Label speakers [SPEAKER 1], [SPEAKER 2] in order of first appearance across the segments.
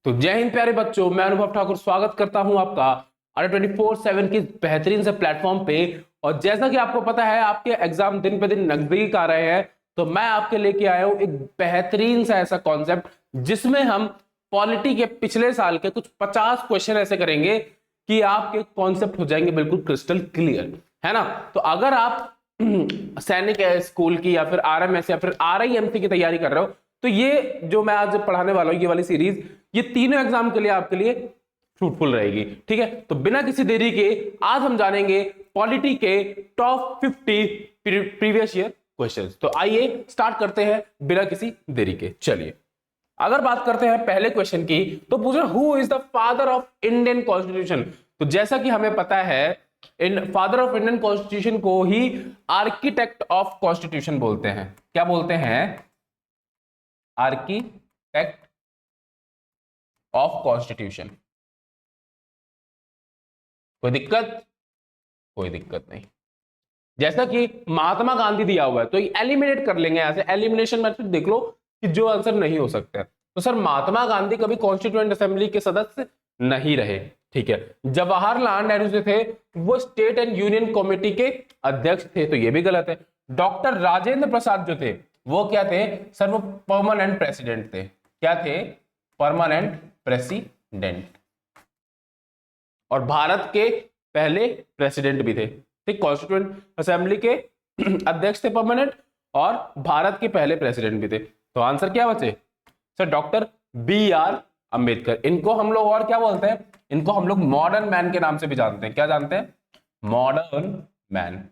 [SPEAKER 1] तो जय हिंद प्यारे बच्चों, मैं अनुभव ठाकुर स्वागत करता हूं आपका अंडर 24/7 की बेहतरीन से प्लेटफॉर्म पे। और जैसा कि आपको पता है आपके एग्जाम दिन पे दिन नजदीक आ रहे हैं, तो मैं आपके लेके आया हूं एक बेहतरीन सा ऐसा कॉन्सेप्ट जिसमें हम पॉलिटी के पिछले साल के कुछ 50 क्वेश्चन ऐसे करेंगे कि आपके कॉन्सेप्ट हो जाएंगे बिल्कुल क्रिस्टल क्लियर, है ना। तो अगर आप सैनिक स्कूल की या फिर आरएमएस या फिर आरआईएमसी की तैयारी कर रहे हो, तो ये जो मैं आज पढ़ाने वाला हूं, ये वाली सीरीज, ये तीनों एग्जाम के लिए आपके लिए फ्रूटफुल रहेगी। ठीक है, तो बिना किसी देरी के आज हम जानेंगे पॉलिटी के टॉप 50 प्रीवियस ईयर क्वेश्चंस। तो आइए स्टार्ट करते हैं बिना किसी देरी के। चलिए, अगर बात करते हैं पहले क्वेश्चन की, तो पूछा who is the father of Indian constitution. तो जैसा कि हमें पता है, इन फादर ऑफ इंडियन कॉन्स्टिट्यूशन को ही आर्किटेक्ट ऑफ कॉन्स्टिट्यूशन बोलते हैं। क्या बोलते हैं? Architect of constitution. कोई दिक्कत? कोई दिक्कत नहीं। जैसा कि महात्मा गांधी दिया हुआ है, तो एलिमिनेट कर लेंगे यहां से, एलिमिनेशन मेथड देख लो कि जो आंसर नहीं हो सकता है। तो सर महात्मा गांधी कभी कॉन्स्टिट्यूएंट असेंबली के सदस्य नहीं रहे। ठीक है, जवाहरलाल नेहरू जो थे वो स्टेट एंड यूनियन कमेटी के अध्यक्ष थे, तो ये भी गलत है। डॉक्टर राजेंद्र प्रसाद जो थे वो क्या थे? सर वो परमानेंट प्रेसिडेंट थे। क्या थे? Permanent president. और भारत के पहले प्रेसिडेंट भी थे। ठीक, कॉन्स्टिट्यूएंट असेंबली के अध्यक्ष थे परमानेंट, और भारत के पहले प्रेसिडेंट भी थे। तो आंसर क्या बचे? Sir doctor BR Ambedkar. इनको हम लोग और क्या बोलते हैं? इनको हम लोग मॉडर्न मैन के नाम से भी जानते हैं। क्या जानते हैं? Modern man.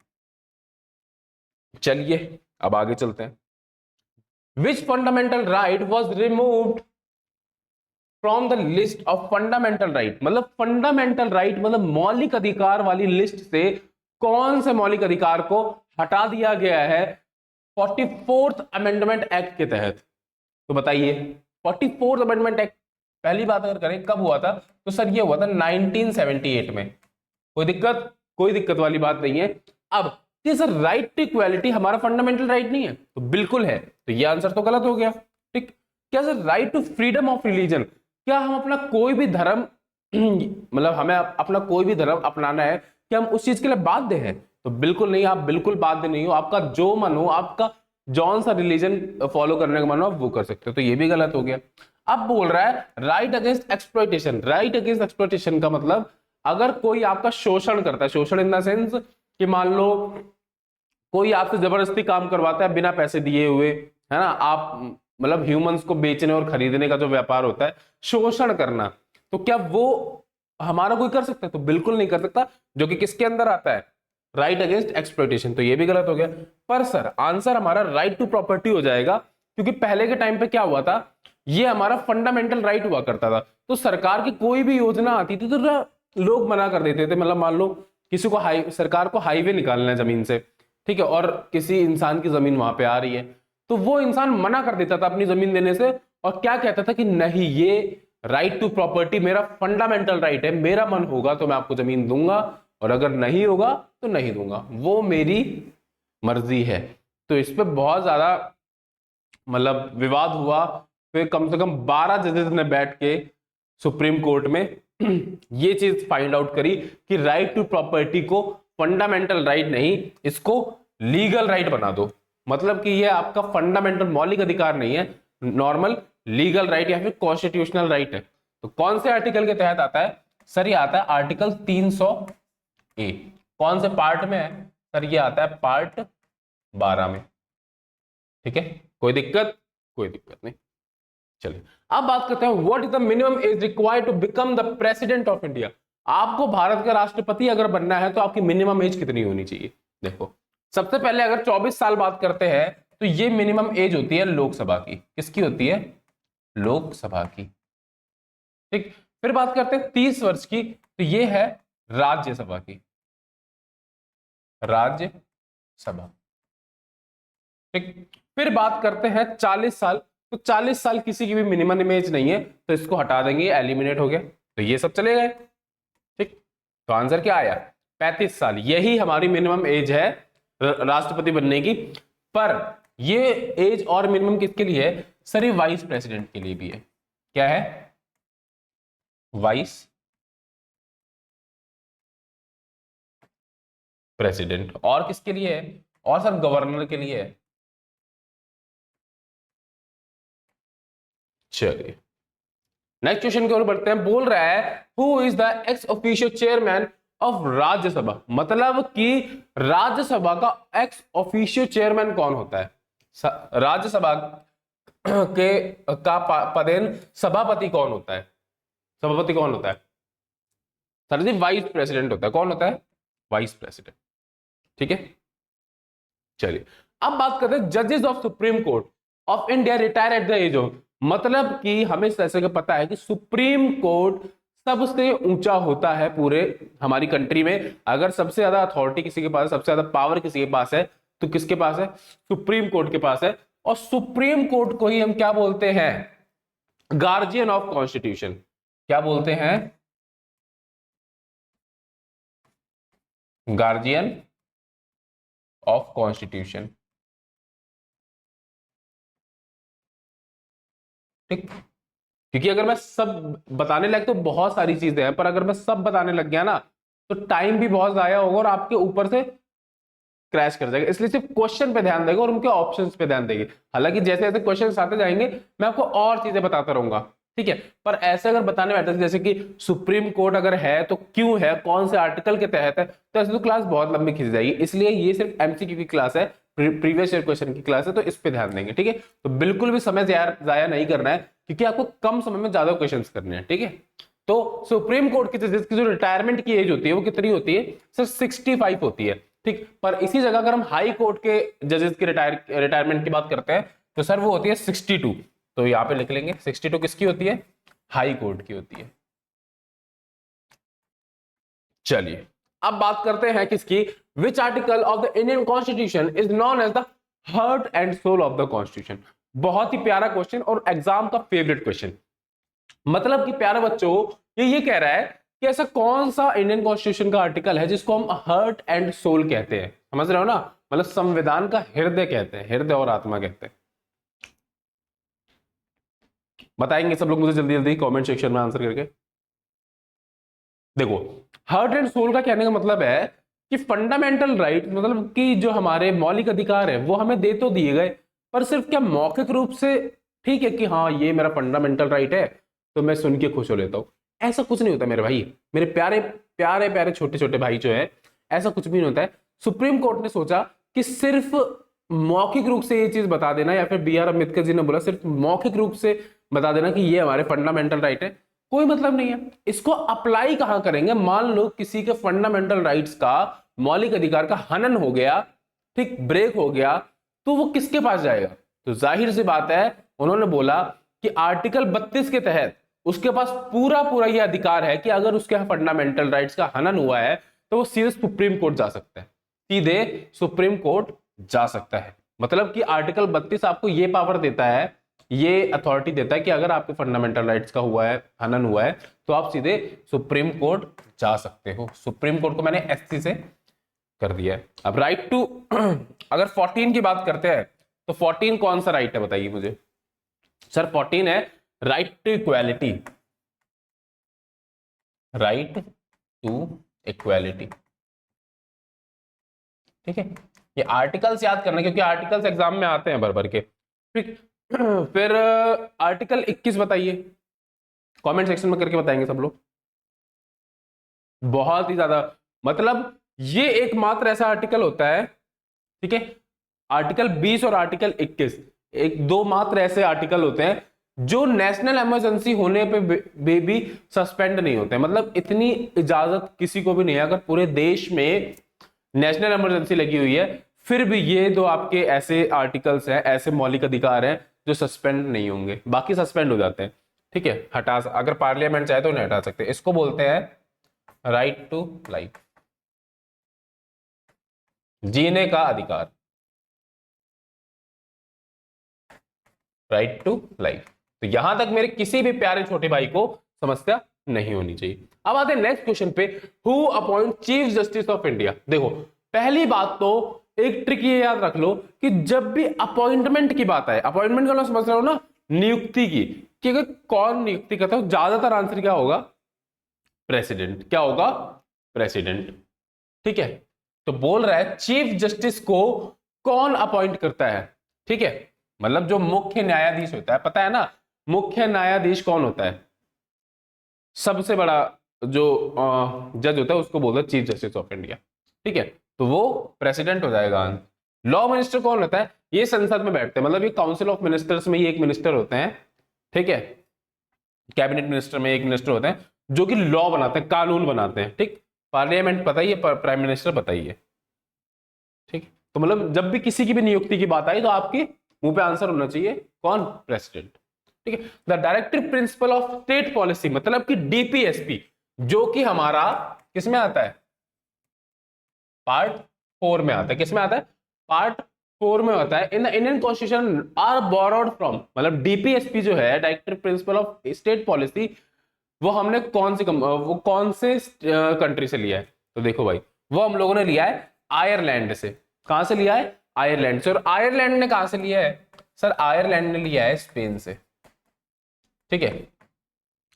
[SPEAKER 1] चलिए अब आगे चलते हैं। Which fundamental right was removed from the list of fundamental right. मतलब फंडामेंटल राइट मतलब मौलिक अधिकार वाली लिस्ट से कौन से मौलिक अधिकार को हटा दिया गया है 44th अमेंडमेंट एक्ट के तहत? तो बताइए, 44th अमेंडमेंट एक्ट पहली बात अगर करें कब हुआ था, तो सर ये हुआ था 1978 में। कोई दिक्कत? कोई दिक्कत वाली बात नहीं है। अब कि सर राइट टू इक्वालिटी हमारा फंडामेंटल राइट नहीं है, तो बिल्कुल है, तो ये आंसर तो गलत हो गया। ठीक, क्या sir right to freedom of religion, क्या हम अपना कोई भी धर्म मतलब हमें अपना कोई भी धर्म अपनाना है, क्या हम उस चीज के लिए बाध्य हैं? तो बिल्कुल नहीं, आप बिल्कुल बाध्य नहीं हो। आपका जो मन हो, आपका जौन सा रिलीजन फॉलो करने का मन हो, आप वो कर सकते हो, तो ये भी गलत हो गया। अब बोल रहा है right against exploitation. Right against exploitation का मतलब अगर कोई आपका शोषण करता है, शोषण इन द सेंस कि मान लो कोई आपसे जबरदस्ती काम करवाता है बिना पैसे दिए हुए, है ना, आप मतलब ह्यूमंस को बेचने और खरीदने का जो व्यापार होता है, शोषण करना, तो क्या वो हमारा कोई कर सकता है? तो बिल्कुल नहीं कर सकता, जो कि किसके अंदर आता है? Right against exploitation. तो ये भी गलत हो गया। पर सर आंसर हमारा राइट टू प्रॉपर्टी हो जाएगा, क्योंकि पहले के टाइम पे क्या हुआ था, ये हमारा फंडामेंटल राइट हुआ करता था। तो सरकार की कोई भी योजना आती थी तो लोग मना कर देते थे। मतलब मान लो किसी को सरकार को हाईवे निकालना है जमीन से, ठीक है, और किसी इंसान की जमीन वहां पे आ रही है, तो वो इंसान मना कर देता था अपनी जमीन देने से, और क्या कहता था कि नहीं, ये राइट टू प्रॉपर्टी मेरा फंडामेंटल राइट है, मेरा मन होगा तो मैं आपको जमीन दूंगा, और अगर नहीं होगा तो नहीं दूंगा, वो मेरी मर्जी है। तो इस पे बहुत ज्यादा मतलब विवाद हुआ। फिर कम से कम 12 जजेस ने बैठ के सुप्रीम कोर्ट में ये चीज फाइंड आउट करी कि राइट टू प्रॉपर्टी को फंडामेंटल राइट नहीं, इसको लीगल राइट बना दो। मतलब कि ये आपका फंडामेंटल मौलिक अधिकार नहीं है, नॉर्मल लीगल राइट या फिर कॉन्स्टिट्यूशनल राइट है। तो कौन से आर्टिकल के तहत आता है? सर ये आता है आर्टिकल 300A। कौन से पार्ट में है? सर ये आता है पार्ट 12 में। ठीक है, कोई दिक्कत? कोई दिक्कत नहीं। चलिए अब बात करते हैं what is the minimum age required to become the president of India. आपको भारत का राष्ट्रपति अगर बनना है तो आपकी मिनिमम एज कितनी होनी चाहिए? देखो, सबसे पहले अगर 24 साल बात करते हैं तो ये मिनिमम एज होती है लोकसभा की। किसकी होती है? लोकसभा की। ठीक, फिर बात करते हैं 30 वर्ष की, तो ये है राज्यसभा की। राज्यसभा। ठीक, फिर बात करते हैं 40 साल, तो 40 साल किसी की भी मिनिमम एज नहीं है, तो इसको हटा देंगे, एलिमिनेट हो गया, तो ये सब चले गए। ठीक, तो आंसर क्या आया? 35 साल। यही हमारी मिनिमम एज है राष्ट्रपति बनने की। पर ये एज और मिनिमम किसके लिए है? सर ये वाइस प्रेसिडेंट के लिए भी है। क्या है? Vice president. और किसके लिए है? और सर गवर्नर के लिए है। चलिए नेक्स्ट क्वेश्चन की ओर बढ़ते हैं। बोल रहा है who is the ex officio chairman of Rajya Sabha, मतलब कि राज्यसभा का एक्स ऑफिशियो चेयरमैन कौन होता है? राज्यसभा के का पदेन सभापति कौन होता है? सभापति कौन होता है? सर जी वाइस प्रेसिडेंट होता है। कौन होता है? Vice president. ठीक है, चलिए अब बात करते हैं जजेस of supreme court of India retire at the age of, मतलब कि हमें ऐसे का पता है कि सुप्रीम कोर्ट सबसे ऊंचा होता है पूरे हमारी कंट्री में। अगर सबसे ज्यादा अथॉरिटी किसी के पास है, सबसे ज्यादा पावर किसी के पास है, तो किसके पास है? सुप्रीम कोर्ट के पास है। और सुप्रीम कोर्ट को ही हम क्या बोलते हैं? Guardian of constitution. क्या बोलते हैं? Guardian of constitution. ठीक, क्योंकि अगर मैं सब बताने लग तो बहुत सारी चीजें हैं, पर अगर मैं सब बताने लग गया ना तो टाइम भी बहुत जाया होगा और आपके ऊपर से क्रैश कर जाएगा। इसलिए सिर्फ क्वेश्चन पे ध्यान देगा और उनके ऑप्शंस पे ध्यान देंगे। हालांकि जैसे जैसे क्वेश्चन आते जाएंगे मैं आपको और चीजें बताता रहूंगा, ठीक है। पर ऐसे अगर बताने बैठे जैसे कि सुप्रीम कोर्ट अगर है तो क्यों है, कौन से आर्टिकल के तहत है, तो ऐसे तो क्लास बहुत लंबी खिंच जाएगी। इसलिए ये सिर्फ एमसीक्यू की क्लास है, प्रीवियस ईयर क्वेश्चन की क्लास है, तो इस पे ध्यान देंगे, ठीक है। तो बिल्कुल भी समय जाया नहीं करना है, क्योंकि आपको कम समय में ज्यादा क्वेश्चन करने हैं, ठीक है। तो सुप्रीम कोर्ट की जजेस की जो रिटायरमेंट की एज होती है वो कितनी होती है? सर 65 होती है, ठीक। पर इसी जगह अगर हम हाई कोर्ट के जजेस की रिटायरमेंट की बात करते हैं तो सर वो होती है 62। तो यहां पे लिख लेंगे 62 किसकी होती है? हाई कोर्ट की होती है। चलिए अब बात करते हैं किसकी? Which article of the Indian constitution is known as the heart and soul of the constitution. बहुत ही प्यारा क्वेश्चन और एग्जाम का फेवरेट क्वेश्चन। मतलब कि प्यारे बच्चों ये कह रहा है कि ऐसा कौन सा इंडियन कॉन्स्टिट्यूशन का आर्टिकल है जिसको हम हार्ट एंड सोल कहते हैं? समझ रहे हो ना, मतलब संविधान का हृदय कहते हैं, हृदय और आत्मा कहते हैं। बताएंगे सब लोग मुझे जल्दी जल्दी कमेंट सेक्शन में आंसर करके। देखो हार्ट एंड सोल का कहने का मतलब है कि फंडामेंटल राइट, मतलब कि जो हमारे मौलिक अधिकार है वो हमें दे तो दिए गए, पर सिर्फ क्या मौखिक रूप से? ठीक है कि हाँ ये मेरा फंडामेंटल राइट है तो मैं सुन के खुश हो लेता हूं, ऐसा कुछ नहीं होता मेरे भाई, मेरे प्यारे प्यारे प्यारे छोटे छोटे भाई जो है, ऐसा कुछ भी नहीं होता है। सुप्रीम कोर्ट ने सोचा कि सिर्फ मौखिक रूप से ये चीज बता देना, या फिर बी आर अम्बेडकर जी ने बोला सिर्फ मौखिक रूप से बता देना कि ये हमारे फंडामेंटल राइट है, कोई मतलब नहीं है। इसको अप्लाई कहां करेंगे? मान लो किसी के फंडामेंटल राइट्स का, मौलिक अधिकार का हनन हो गया, ठीक, ब्रेक हो गया, तो वो किसके पास जाएगा? तो जाहिर सी बात है उन्होंने बोला कि आर्टिकल 32 के तहत उसके पास पूरा पूरा यह अधिकार है कि अगर उसके फंडामेंटल राइट्स का हनन हुआ है तो वो सीधे सुप्रीम कोर्ट जा सकता है, सीधे सुप्रीम कोर्ट जा सकता है। मतलब कि आर्टिकल 32 आपको ये पावर देता है, ये अथॉरिटी देता है कि अगर आपके फंडामेंटल राइट्स का हुआ है, हनन हुआ है, तो आप सीधे सुप्रीम कोर्ट जा सकते हो। सुप्रीम कोर्ट को मैंने एससी से कर दिया है। अब राइट टू अगर 14 की बात करते हैं तो 14 कौन सा राइट है बताइए मुझे? सर 14 है right to equality, right to equality, ठीक है। ये आर्टिकल्स याद करना क्योंकि आर्टिकल्स एग्जाम में आते हैं भर भर के, ठीक। फिर आर्टिकल 21 बताइए, कमेंट सेक्शन में करके बताएंगे सब लोग। बहुत ही ज्यादा, मतलब ये एकमात्र ऐसा आर्टिकल होता है, ठीक है। आर्टिकल 20 और आर्टिकल 21 एक दो मात्र ऐसे आर्टिकल होते हैं जो नेशनल इमरजेंसी होने पे भी सस्पेंड नहीं होते हैं। मतलब इतनी इजाजत किसी को भी नहीं है, अगर पूरे देश में नेशनल इमरजेंसी लगी हुई है फिर भी ये दो आपके ऐसे आर्टिकल्स हैं, ऐसे मौलिक अधिकार हैं जो सस्पेंड नहीं होंगे, बाकी सस्पेंड हो जाते हैं, ठीक है। अगर पार्लियामेंट चाहे तो उन्हें हटा सकते हैं। इसको बोलते हैं राइट टू लाइफ, जीने का अधिकार, राइट टू लाइफ। तो यहां तक मेरे किसी भी प्यारे छोटे भाई को समस्या नहीं होनी चाहिए। अब आते हैं नेक्स्ट क्वेश्चन पे, who appoint chief justice of India. देखो पहली बात तो एक ट्रिक ये याद रख लो कि जब भी अपॉइंटमेंट की बात आए, अपॉइंटमेंट का समझ रहे हो ना, नियुक्ति की, कि अगर कौन नियुक्ति करता है, ज्यादातर आंसर क्या होगा? प्रेसिडेंट। क्या होगा? प्रेसिडेंट। ठीक है, तो बोल रहा है चीफ जस्टिस को कौन अपॉइंट करता है? ठीक है, मतलब जो मुख्य न्यायाधीश होता है, पता है ना मुख्य न्यायाधीश कौन होता है? सबसे बड़ा जो जज होता है उसको बोलते हैं चीफ जस्टिस ऑफ इंडिया। ठीक है, तो वो प्रेसिडेंट हो जाएगा। लॉ मिनिस्टर कौन होता है? ये संसद में बैठते हैं, मतलब ये काउंसिल ऑफ मिनिस्टर्स में ये एक मिनिस्टर होते हैं। ठीक है, कैबिनेट मिनिस्टर में एक मिनिस्टर होते हैं जो कि लॉ बनाते हैं, कानून बनाते हैं। ठीक, पार्लियामेंट पता ही है, प्राइम मिनिस्टर पता ही है। ठीक, तो मतलब जब भी किसी की भी नियुक्ति की बात आई तो आपके मुंह पे आंसर होना चाहिए कौन? प्रेसिडेंट। ठीक है, the directive principle of state policy, मतलब कि डीपीएसपी, जो कि हमारा किस में आता है? पार्ट 4 में आता है। किस में आता है? पार्ट 4 में आता है। In the Indian constitution are borrowed from, मतलब डीपीएसपी जो है directive principle of state policy, वो हमने वो कौन से कंट्री से लिया है? तो देखो भाई, वो हम लोगों ने लिया है आयरलैंड से। कहां से लिया है? आयरलैंड से। और आयरलैंड ने कहां से लिया है? सर आयरलैंड ने लिया है स्पेन से। ठीक है,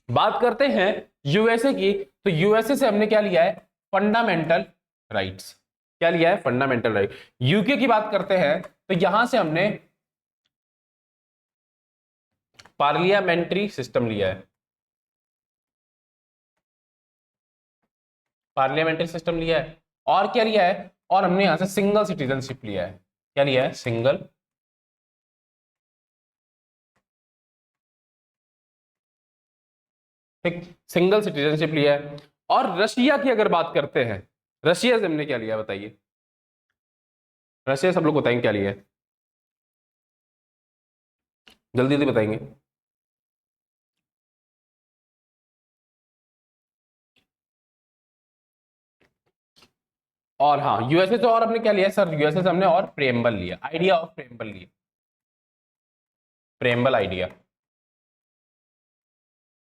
[SPEAKER 1] बात करते हैं यूएसए की, तो यूएसए से हमने क्या लिया है? Fundamental rights. क्या लिया है? Fundamental right. यूके की बात करते हैं तो यहां से हमने पार्लियामेंट्री सिस्टम लिया है। पार्लियामेंट्री सिस्टम लिया है। और क्या लिया है? और हमने यहां से सिंगल सिटीजनशिप लिया है। क्या लिया है? सिंगल ठीक, सिंगल सिटीजनशिप लिया है। और रशिया की अगर बात करते हैं, रशिया से हमने क्या लिया बताइए? रशिया सब लोग बताएंगे क्या लिया है, जल्दी जल्दी बताएंगे। और हाँ, यूएसए से और हमने क्या लिया सर? यूएसए से हमने और प्रेम्बल लिया, आइडिया ऑफ प्रेम्बल लिया, प्रेम्बल आइडिया।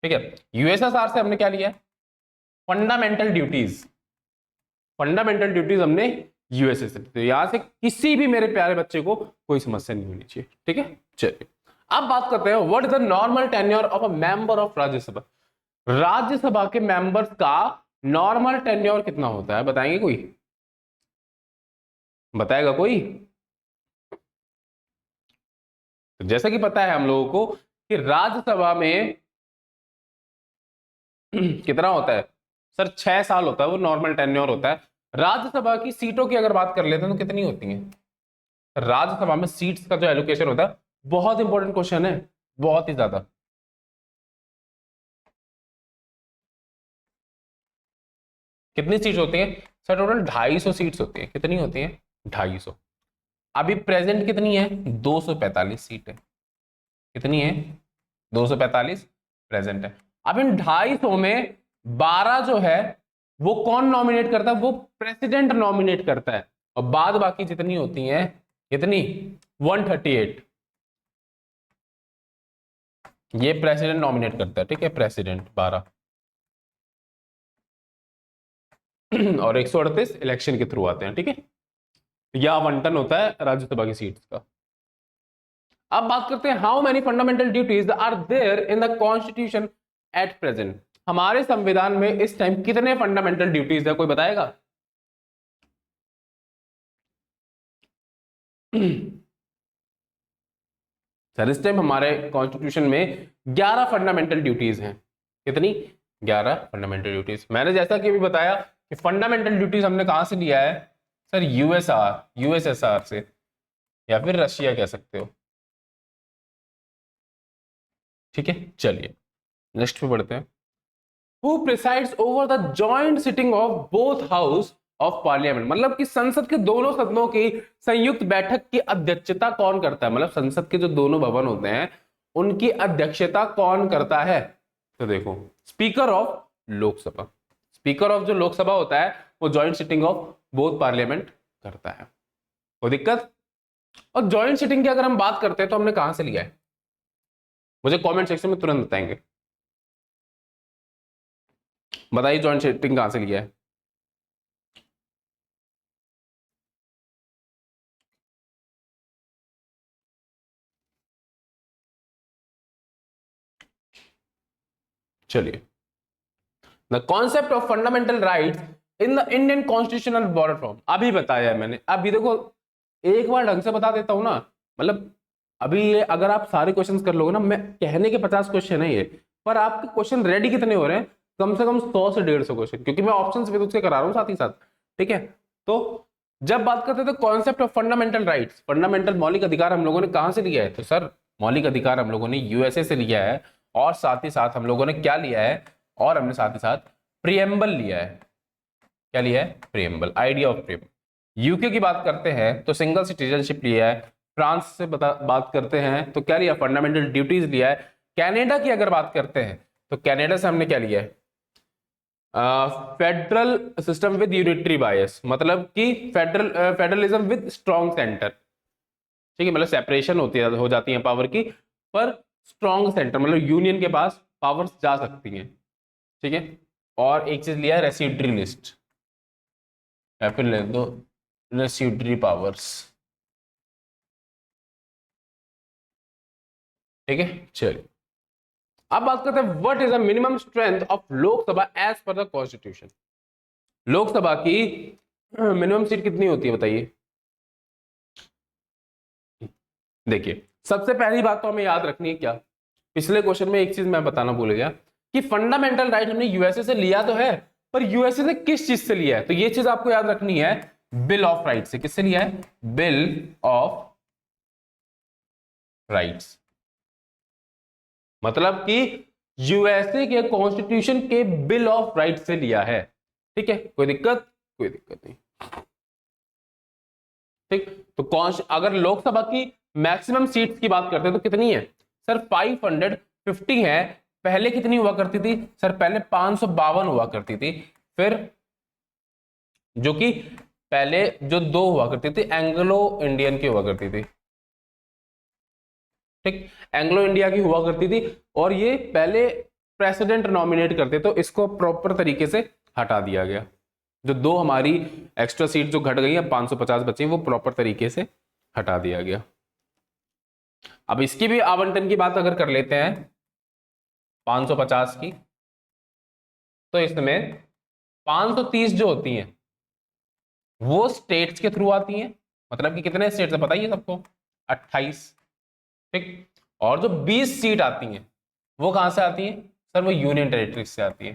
[SPEAKER 1] ठीक है, यूएसएसआर से हमने क्या लिया? Fundamental duties. फंडामेंटल ड्यूटीज हमने यूएसए से, तो यहां से किसी भी मेरे प्यारे बच्चे को कोई समस्या नहीं होनी चाहिए। ठीक है, चलिए अब बात करते हैं what is the normal tenure of a member of Rajya Sabha. Rajya Sabha के मेंबर्स का नॉर्मल टेन्योर कितना होता है? बताएंगे कोई? बताएगा कोई? तो जैसा कि पता है हम लोगों को कि राज्यसभा में कितना होता है सर? 6 साल होता है, वो नॉर्मल टेन्योर होता है। राज्यसभा की सीटों की अगर बात कर लेते हैं तो कितनी होती हैं? राज्यसभा में सीट्स का जो एलोकेशन होता है, बहुत इंपॉर्टेंट क्वेश्चन है, बहुत ही ज्यादा। कितनी सीट्स होती हैं सर? टोटल 250 सीट्स होती हैं। कितनी होती हैं? 250। अभी प्रेजेंट कितनी है? 245 सीट है। कितनी है? 245 प्रेजेंट है। अब इन 250 में 12 जो है वो कौन नॉमिनेट करता है? वो प्रेसिडेंट नॉमिनेट करता है। और बाद बाकी जितनी होती हैं, कितनी? 138, ये प्रेसिडेंट नॉमिनेट करता है। ठीक है, प्रेसिडेंट 12 और 138 इलेक्शन के थ्रू आते हैं। ठीक है, यह आवंटन होता है राज्यसभा की सीट्स का। अब बात करते हैं how many fundamental duties are there in the constitution at present. हमारे संविधान में इस टाइम कितने फंडामेंटल ड्यूटीज है? कोई बताएगा? सर इस टाइम हमारे कॉन्स्टिट्यूशन में 11 फंडामेंटल ड्यूटीज हैं। कितनी? 11 फंडामेंटल ड्यूटीज। मैंने जैसा कि अभी बताया कि फंडामेंटल ड्यूटीज हमने कहां से लिया है? सर यूएसएसआर से, या फिर रशिया कह सकते हो। ठीक है, चलिए नेक्स्ट पे बढ़ते हैं। Who presides over the joint sitting of both house of parliament, मतलब कि संसद के दोनों सदनों की संयुक्त बैठक की अध्यक्षता कौन करता है? मतलब संसद के जो दोनों भवन होते हैं उनकी अध्यक्षता कौन करता है? तो देखो, speaker of Lok Sabha. Speaker of जो लोकसभा होता है वो joint sitting of both parliament करता है। कोई दिक्कत? और जॉइंट सिटिंग की अगर हम बात करते हैं तो हमने कहां से लिया है? मुझे कमेंट सेक्शन में तुरंत बताएंगे। बताइए जॉइंट सिटिंग कहां से लिया है? चलिए, the concept of fundamental rights in the Indian constitutional border form, अभी बताया है मैंने। अभी देखो एक बार ढंग से बता देता हूं ना, मतलब अभी ये अगर आप सारे क्वेश्चंस कर लोगे ना, मैं कहने के 50 क्वेश्चन है ये, पर आपके क्वेश्चन रेडी कितने हो रहे हैं, कम से कम 100 से 150 क्वेश्चन, क्योंकि मैं ऑप्शंस भी उसके करा रहा हूँ साथ ही साथ, ठीक है। तो जब बात करते थे concept of fundamental rights, fundamental मौलिक अधिकार हम लोगों ने कहां से लिया है, तो सर मौलिक अधिकार हम लोगों ने यूएसए से लिया है, और साथ ही साथ हम लोगों ने क्या लिया है, और हमने साथ ही साथ प्रियम्बल लिया है। क्या लिया है, preamble, idea of preamble. UK की बात करते हैं तो सिंगल सिटीजनशिप लिया है। फ्रांस से बात करते हैं तो क्या लिया, फंडामेंटल ड्यूटीज लिया है। कनाडा की अगर बात करते हैं तो कनाडा से हमने क्या लिया है, फेडरल सिस्टम विद यूनिटरी बायस, मतलब कि फेडरलिज्म विद स्ट्रॉन्ग सेंटर, ठीक है, मतलब सेपरेशन होती है, हो जाती है पावर की, पर स्ट्रॉन्ग सेंटर मतलब यूनियन के पास पावर्स जा सकती हैं, ठीक है। और एक चीज लिया है रेसिड्यूटरी लिस्ट, या फिर ले दो रेसिड्यूटरी पावर्स, ठीक है। चलिए अब बात करते हैं what is the minimum strength of Lok Sabha as per the constitution. Lok Sabha की मिनिमम सीट कितनी होती है बताइए। देखिए सबसे पहली बात तो हमें याद रखनी है, क्या पिछले क्वेश्चन में एक चीज मैं बताना भूल गया कि फंडामेंटल राइट हमने यूएसए से लिया तो है, पर यूएसए से किस चीज से लिया है, तो ये चीज आपको याद रखनी है, बिल ऑफ राइट्स से। किससे लिया है, बिल ऑफ राइट्स, मतलब कि यूएसए के कॉन्स्टिट्यूशन के बिल ऑफ राइट्स से लिया है, ठीक है। कोई दिक्कत, कोई दिक्कत नहीं, ठीक। तो कौन, अगर लोकसभा की मैक्सिमम सीट्स की बात करते हैं तो कितनी है सर, 550 है। पहले कितनी हुआ करती थी सर, पहले 552 हुआ करती थी, फिर जो कि पहले जो दो हुआ करती थी एंग्लो इंडियन की हुआ करती थी, ठीक, एंग्लो इंडिया की हुआ करती थी, और ये पहले प्रेसिडेंट नॉमिनेट करते, तो इसको प्रॉपर तरीके से हटा दिया गया। जो दो हमारी एक्स्ट्रा सीट जो घट गई है 550 बची, वो प्रॉपर तरीके से हटा दिया गया। अब इसकी भी आवंटन की बात अगर कर लेते हैं 550 की, तो इसमें 530 जो होती हैं वो स्टेट्स के थ्रू आती हैं, मतलब कि कितने स्टेट्स है बताइए सबको, 28, ठीक। और जो 20 सीट आती हैं वो कहां से आती हैं सर, वो यूनियन टेरिटरी से आती है,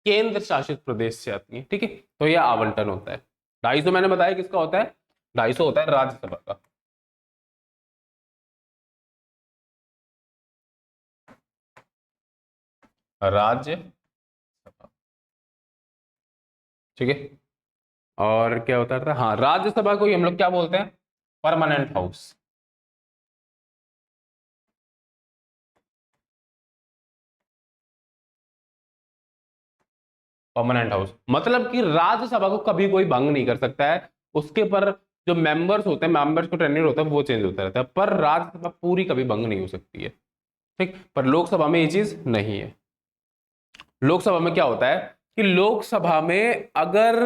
[SPEAKER 1] केंद्र शासित प्रदेश से आती है, ठीक है। तो यह आवंटन होता है। 250 मैंने बताया किसका होता है, 250 होता है राज्यसभा का, राज्यसभा, ठीक है। और क्या होता था, हाँ राज्यसभा को ही हम लोग क्या बोलते हैं, परमानेंट हाउस, परमानेंट हाउस, मतलब कि राज्यसभा को कभी कोई भंग नहीं कर सकता है, उसके पर जो मेंबर्स होते हैं, मेंबर्स को टेन्योर होता है वो चेंज होता रहता है, पर राज्यसभा पूरी कभी भंग नहीं हो सकती है, ठीक। पर लोकसभा में ये चीज नहीं है। लोकसभा में क्या होता है कि लोकसभा में अगर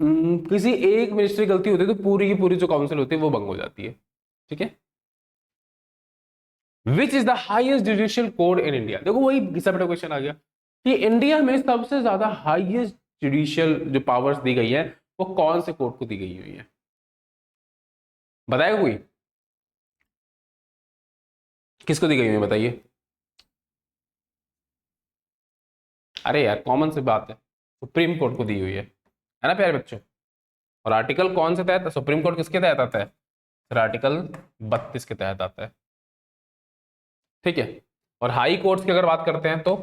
[SPEAKER 1] किसी एक मिनिस्टर की गलती होती है तो पूरी की पूरी जो काउंसिल होती है वो भंग हो जाती है, ठीक है। Which is the highest judicial code in India, देखो वही सेपरेट क्वेश्चन आ गया कि इंडिया में सबसे ज्यादा हाईएस्ट जुडिशियल जो पावर्स दी गई है वो कौन से कोर्ट को दी गई हुई है, बताएगा कोई, किसको दी गई हुई है बताइए। अरे यार कॉमन सी बात है, सुप्रीम कोर्ट को दी हुई है ना प्यारे बच्चों। और आर्टिकल कौन से तहत, सुप्रीम कोर्ट किसके तहत आता है सर, आर्टिकल 32 के तहत आता है, ठीक है। और हाई कोर्ट्स की अगर बात करते हैं तो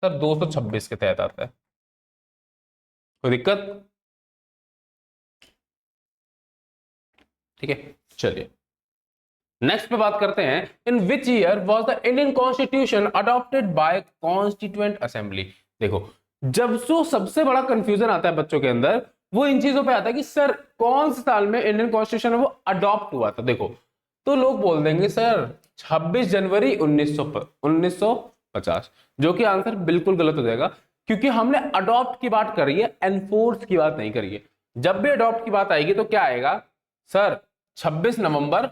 [SPEAKER 1] सर 226 के तहत आता है, कोई दिक्कत, ठीक है। चलिए नेक्स्ट पे बात करते हैं, in which year was the Indian constitution adopted by constituent assembly. देखो जब सबसे बड़ा कंफ्यूजन आता है बच्चों के अंदर वो इन चीजों पे आता है कि सर कौन से साल में इंडियन कॉन्स्टिट्यूशन है वो अडॉप्ट हुआ था। देखो तो लोग बोल देंगे सर 26 जनवरी 1950, जो कि आंसर बिल्कुल गलत हो जाएगा, क्योंकि हमने अडॉप्ट की बात करी है, एनफोर्स की बात नहीं करी है। जब भी अडॉप्ट की बात आएगी तो क्या आएगा सर, 26 नवंबर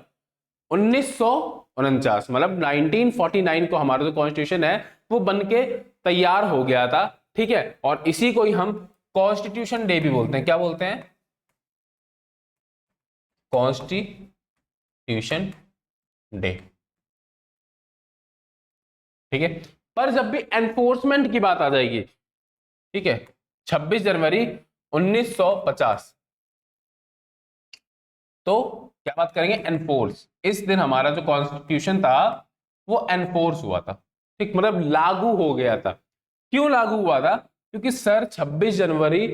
[SPEAKER 1] 1949, मतलब 1949 को हमारा जो कॉन्स्टिट्यूशन है वो बन के तैयार हो गया था, ठीक है। और इसी को ही हम कॉन्स्टिट्यूशन डे भी बोलते हैं। क्या बोलते हैं? कॉन्स्टिट्यूशन डे, ठीक है। पर जब भी एनफोर्समेंट की बात आ जाएगी, ठीक है, 26 जनवरी 1950, तो क्या बात करेंगे? एनफोर्स। इस दिन हमारा जो कॉन्स्टिट्यूशन था वो एनफोर्स हुआ था, ठीक, मतलब लागू हो गया था। क्यों लागू हुआ था? क्योंकि सर 26 जनवरी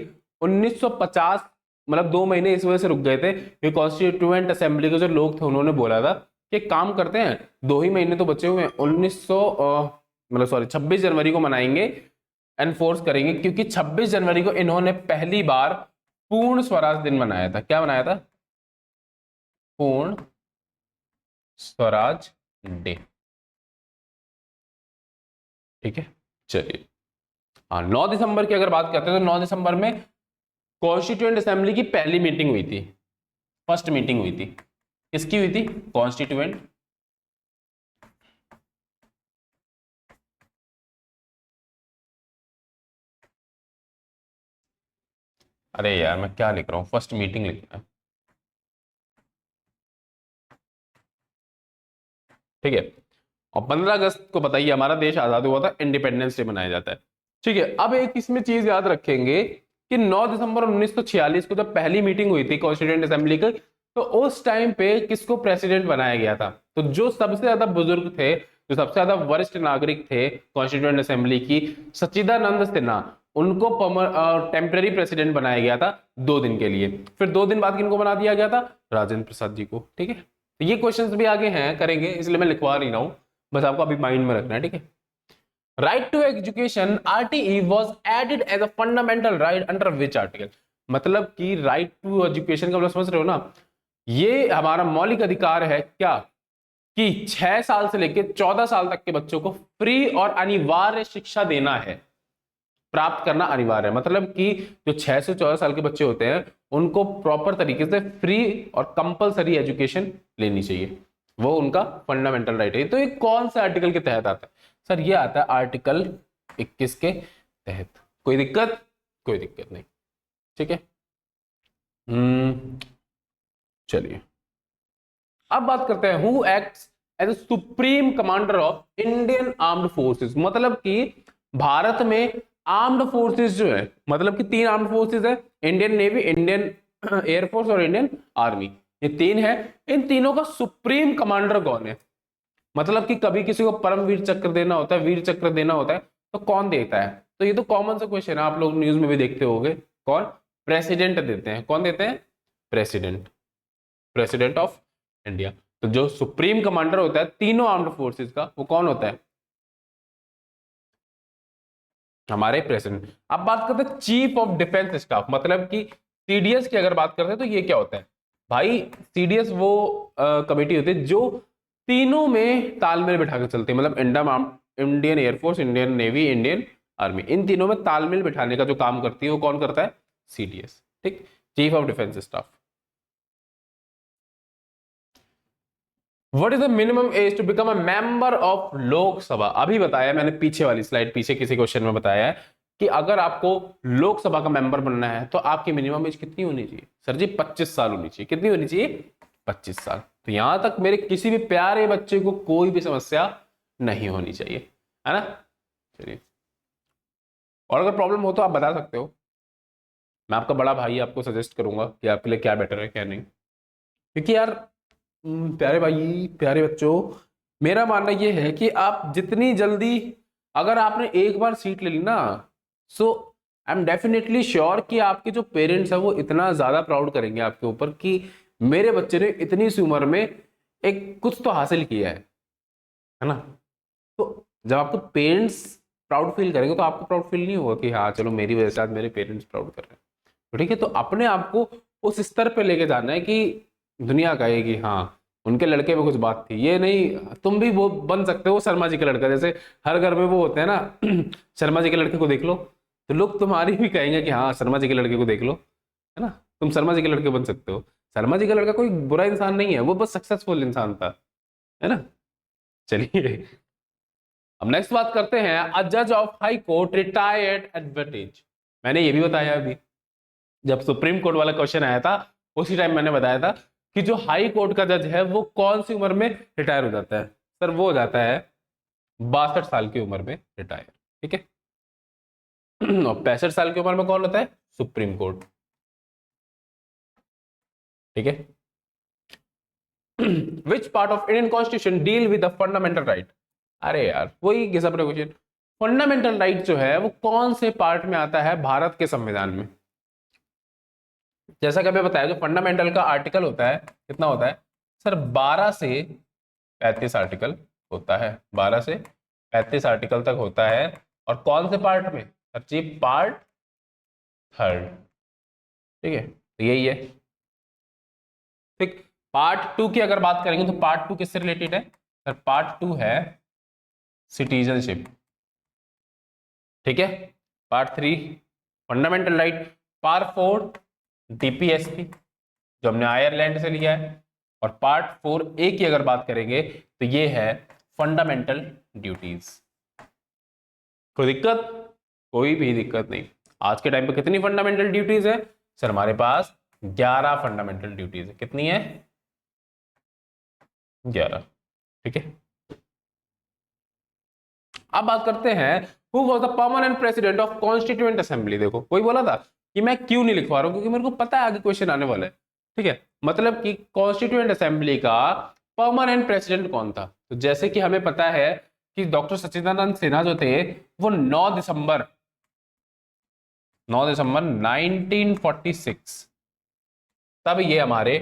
[SPEAKER 1] 1950, मतलब 2 महीने इस वजह से रुक गए थे कि कॉन्स्टिट्यूएंट असेंबली के जो लोग थे उन्होंने बोला था कि एक काम करते हैं, 2 ही महीने तो बचे हुए हैं, 1900 मतलब सॉरी 26 जनवरी को मनाएंगे, एनफोर्स करेंगे, क्योंकि 26 जनवरी को इन्होंने पहली बार पूर्ण स्वराज दिन मनाया था। क्या मनाया था? पूर्ण स्वराज डे, ठीक है। चलिए, हाँ, 9 दिसंबर की अगर बात करते हैं तो 9 दिसंबर में कॉन्स्टिट्यूएंट असेंबली की पहली मीटिंग हुई थी, फर्स्ट मीटिंग हुई थी। किसकी हुई थी? कॉन्स्टिट्यूएंट अरे यार मैं क्या लिख रहा हूं, फर्स्ट मीटिंग लिखना है, ठीक है। और 15 अगस्त को बताइए हमारा देश आजाद हुआ था, इंडिपेंडेंस डे मनाया जाता है, ठीक है। अब एक इसमें चीज याद रखेंगे कि 9 दिसंबर 1946 को जब पहली मीटिंग हुई थी कॉन्स्टिट्यूएंट असेंबली की, तो उस टाइम पे किसको प्रेसिडेंट बनाया गया था? तो जो सबसे ज्यादा बुजुर्ग थे, जो सबसे ज्यादा वरिष्ठ नागरिक थे कॉन्स्टिट्यूएंट असेंबली की, सच्चिदानंद सिन्हा, उनको टेम्पररी प्रेसिडेंट बनाया गया था 2 दिन के लिए। फिर 2 दिन बाद किनको बना दिया गया था? राजेंद्र प्रसाद जी को, ठीक है। तो ये क्वेश्चंस भी आगे हैं, करेंगे, इसलिए मैं लिखवा नहीं रहा हूं, बस आपको अभी माइंड में रखना है, ठीक है। Right to education RTE was added as a fundamental right under which article? मतलब कि राइट टू एजुकेशन का मतलब समझ रहे हो ना, ये हमारा मौलिक अधिकार है क्या, कि 6 साल से लेकर 14 साल तक के बच्चों को फ्री और अनिवार्य शिक्षा देना है, प्राप्त करना अनिवार्य है। मतलब कि जो 6 से 14 साल के बच्चे होते हैं उनको प्रॉपर तरीके से फ्री और कंपलसरी एजुकेशन लेनी चाहिए, वो उनका फंडामेंटल राइट है। तो ये कौन से आर्टिकल के तहत आता है? सर ये आता है आर्टिकल 21 के तहत। कोई दिक्कत? कोई दिक्कत नहीं, ठीक है। चलिए अब बात करते हैं who acts as supreme commander of Indian armed forces. मतलब कि भारत में आर्म्ड फोर्सेस जो है, मतलब कि 3 आर्म्ड फोर्सेस है, इंडियन नेवी, इंडियन एयरफोर्स और इंडियन आर्मी, ये 3 है। इन तीनों का सुप्रीम कमांडर कौन है? मतलब कि कभी किसी को परमवीर चक्र देना होता है, वीर चक्र देना होता है, तो कौन देता है? तो ये तो कॉमन सा क्वेश्चन है, आप लोग न्यूज में भी देखते होंगे। कौन? प्रेसिडेंट देते हैं। कौन देते हैं? President, president of India. तो जो सुप्रीम कमांडर होता है तीनों आर्म्ड फोर्सेस का, वो कौन होता है? हमारे प्रेसिडेंट। अब बात करते हैं चीफ ऑफ डिफेंस स्टाफ, मतलब कि सीडीएस की अगर बात करते हैं तो ये क्या होता है भाई? सीडीएस वो कमेटी होती है जो तीनों में तालमेल बिठा के चलती है, मतलब Indian air force, Indian navy, Indian army, इन तीनों में तालमेल बिठाने का जो काम करती है वो कौन करता है? सीडीएस, ठीक, chief of defence staff. What is the minimum age to become a member of Lok Sabha? अभी बताया मैंने, पीछे वाली स्लाइड, पीछे किसी क्वेश्चन में बताया है कि अगर आपको लोकसभा का मेंबर बनना है तो आपकी मिनिमम एज कितनी होनी चाहिए? सर जी 25 साल होनी चाहिए। कितनी होनी चाहिए? 25 साल। तो यहां तक मेरे किसी भी प्यारे बच्चे को कोई भी समस्या नहीं होनी चाहिए, है ना। चलिए, और अगर प्रॉब्लम हो तो आप बता सकते हो, मैं आपका बड़ा भाई, आपको सजेस्ट करूंगा कि आपके लिए क्या बेटर है क्या नहीं। क्योंकि यार प्यारे भाई, प्यारे बच्चों, मेरा मानना यह है कि आप जितनी जल्दी, अगर आपने एक बार सीट ले ली ना, सो आई एम डेफिनेटली श्योर कि आपके जो पेरेंट्स हैं वो इतना ज्यादा प्राउड करेंगे आपके ऊपर कि मेरे बच्चे ने इतनी सी उम्र में एक कुछ तो हासिल किया है ना। तो जब आपको पेरेंट्स प्राउड फील करेंगे तो आपको प्राउड फील नहीं होगा कि हाँ चलो मेरी वजह से आज मेरे पेरेंट्स प्राउड कर रहे हैं। तो ठीक है, तो अपने आप को उस स्तर पे लेके जाना है कि दुनिया कहेगी हाँ उनके लड़के में कुछ बात थी। ये नहीं तुम भी वो बन सकते हो शर्मा जी का लड़का, जैसे हर घर में वो होते हैं ना शर्मा जी के लड़के को देख लो तो लोग तुम्हारी भी कहेंगे कि हाँ शर्मा जी के लड़के को देख लो, है ना, तुम शर्मा जी के लड़के बन सकते हो। शर्मा जी का लड़का कोई बुरा इंसान नहीं है, वो बस सक्सेसफुल इंसान था, है ना। चलिए अब नेक्स्ट बात करते हैं, अ जज of high court retired at what age. मैंने ये भी बताया अभी जब सुप्रीम कोर्ट वाला क्वेश्चन आया था, उसी टाइम मैंने बताया था कि जो हाई कोर्ट का जज है वो कौन सी उम्र में रिटायर हो जाता है। सर वो हो जाता है 62 साल की उम्र में रिटायर। ठीक है और 65 साल की उम्र में कौन होता है? Supreme court. ठीक है which part of Indian constitution deal with the fundamental right. अरे यार वही घिसा अपने क्वेश्चन, फंडामेंटल राइट जो है वो कौन से पार्ट में आता है भारत के संविधान में। जैसा कि अभी बताया, जो फंडामेंटल का आर्टिकल होता है कितना होता है सर? 12 से 35 आर्टिकल होता है, 12 से 35 आर्टिकल तक होता है। और कौन से पार्ट में सर जी? Part third. ठीक है तो यही है। ठीक, पार्ट टू की अगर बात करेंगे तो पार्ट टू किससे रिलेटेड है सर? पार्ट टू है सिटीजनशिप। ठीक है part three fundamental right, part four DPSP जो हमने आयरलैंड से लिया है, और पार्ट फोर ए की अगर बात करेंगे तो ये है फंडामेंटल ड्यूटीज। कोई दिक्कत? कोई भी दिक्कत नहीं। आज के टाइम पे कितनी फंडामेंटल ड्यूटीज है सर? हमारे पास 11 फंडामेंटल ड्यूटीज है। कितनी है? 11। ठीक है अब बात करते हैं who was the permanent president of constituent assembly. देखो कोई बोला था कि मैं क्यों नहीं लिखवा रहा हूं, क्योंकि मेरे को पता है आगे क्वेश्चन आने वाला है। ठीक है मतलब कि कॉन्स्टिट्यूएंट असेंबली का परमानेंट प्रेसिडेंट कौन था। तो जैसे कि हमें पता है कि डॉक्टर सच्चिदानंद सिन्हा जो थे वो 9 दिसंबर 1946 तब ये हमारे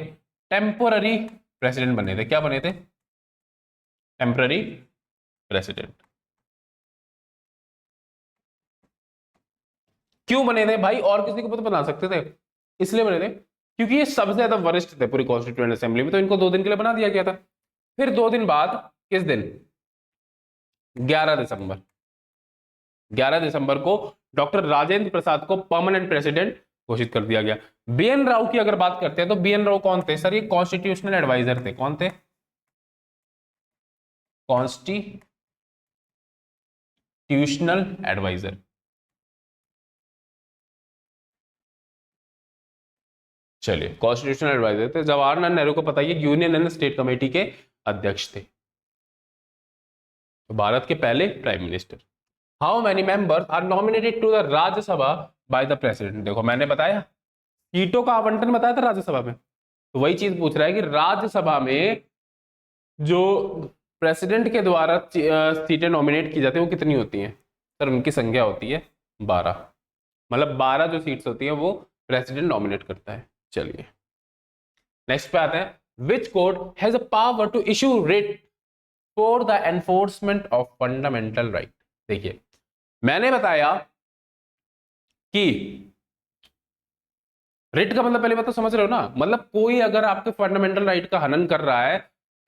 [SPEAKER 1] टेम्पोररी प्रेसिडेंट बने थे। क्या बने थे? Temporary president. क्यों बने थे भाई? और किसी को तो बना सकते थे, इसलिए बने थे क्योंकि ये सबसे ज्यादा वरिष्ठ थे पूरी कॉन्स्टिट्यूएंट असेंबली में, तो इनको 2 दिन के लिए बना दिया गया था। फिर 2 दिन बाद किस दिन? 11 दिसंबर। 11 दिसंबर को डॉक्टर राजेंद्र प्रसाद को परमानेंट प्रेसिडेंट घोषित कर दिया गया। बीएन राव की अगर बात करते हैं तो बीएन राव कौन थे सर? ये कॉन्स्टिट्यूशनल एडवाइजर थे। कौन थे? Constitutional adviser. चलिए कॉन्स्टिट्यूशनल एडवाइजर थे। जवाहरलाल नेहरू को पता है यूनियन एंड स्टेट कमेटी के अध्यक्ष थे, तो भारत के पहले prime minister. How many members are nominated to the Rajya Sabha by the president. देखो मैंने बताया सीटों का आवंटन बताया था राज्यसभा में, तो वही चीज पूछ रहा है कि राज्यसभा में जो प्रेसिडेंट के द्वारा सीटें नॉमिनेट की जाती है वो कितनी होती हैं सर? उनकी संख्या होती है 12। मतलब 12 जो सीट्स होती हैं वो प्रेसिडेंट नॉमिनेट करता है। चलिए नेक्स्ट पे आते हैं, which court has a power to issue writ for the enforcement of fundamental right. देखिए मैंने बताया कि रिट का मतलब पहले बात तो समझ रहे हो ना, मतलब कोई अगर आपके फंडामेंटल राइट का हनन कर रहा है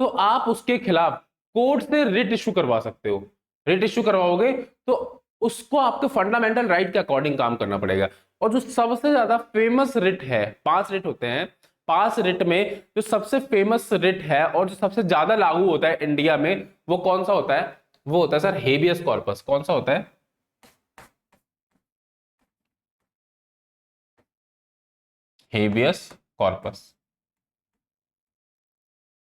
[SPEAKER 1] तो आप उसके खिलाफ कोर्ट से रिट इश्यू करवा सकते हो। रिट इश्यू करवाओगे तो उसको आपके फंडामेंटल राइट के अकॉर्डिंग काम करना पड़ेगा। और जो सबसे ज्यादा फेमस रिट है, 5 रिट होते हैं, 5 रिट में जो सबसे फेमस रिट है और जो सबसे ज्यादा लागू होता है इंडिया में वो कौन सा होता है? वो होता है सर हेबियस कॉर्पस। कौन सा होता है? Habeas corpus.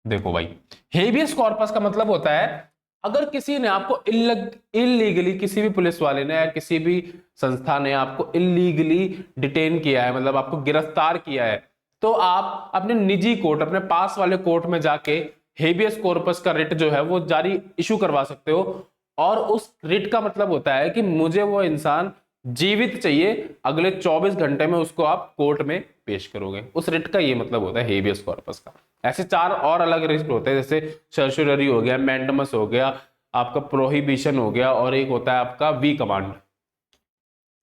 [SPEAKER 1] देखो भाई हेबियस कॉर्पस का मतलब होता है अगर किसी ने आपको इलीगली, किसी भी पुलिस वाले ने या किसी भी संस्था ने आपको इलीगली डिटेन किया है, मतलब आपको गिरफ्तार किया है, तो आप अपने निजी कोर्ट, अपने पास वाले कोर्ट में जाके हेबियस कॉर्पस का रिट जो है वो जारी इशू करवा सकते हो। और उस रिट का मतलब होता है कि मुझे वो इंसान जीवित चाहिए, अगले 24 घंटे में उसको आप कोर्ट में पेश करोगे। उस रिट का ये मतलब होता है हेबियस कॉर्पस का। ऐसे 4 और अलग रिट होते हैं, जैसे सर्चुररी हो गया, मैंडमस हो गया, आपका प्रोहिबिशन हो गया, और एक होता है आपका वी कमांड।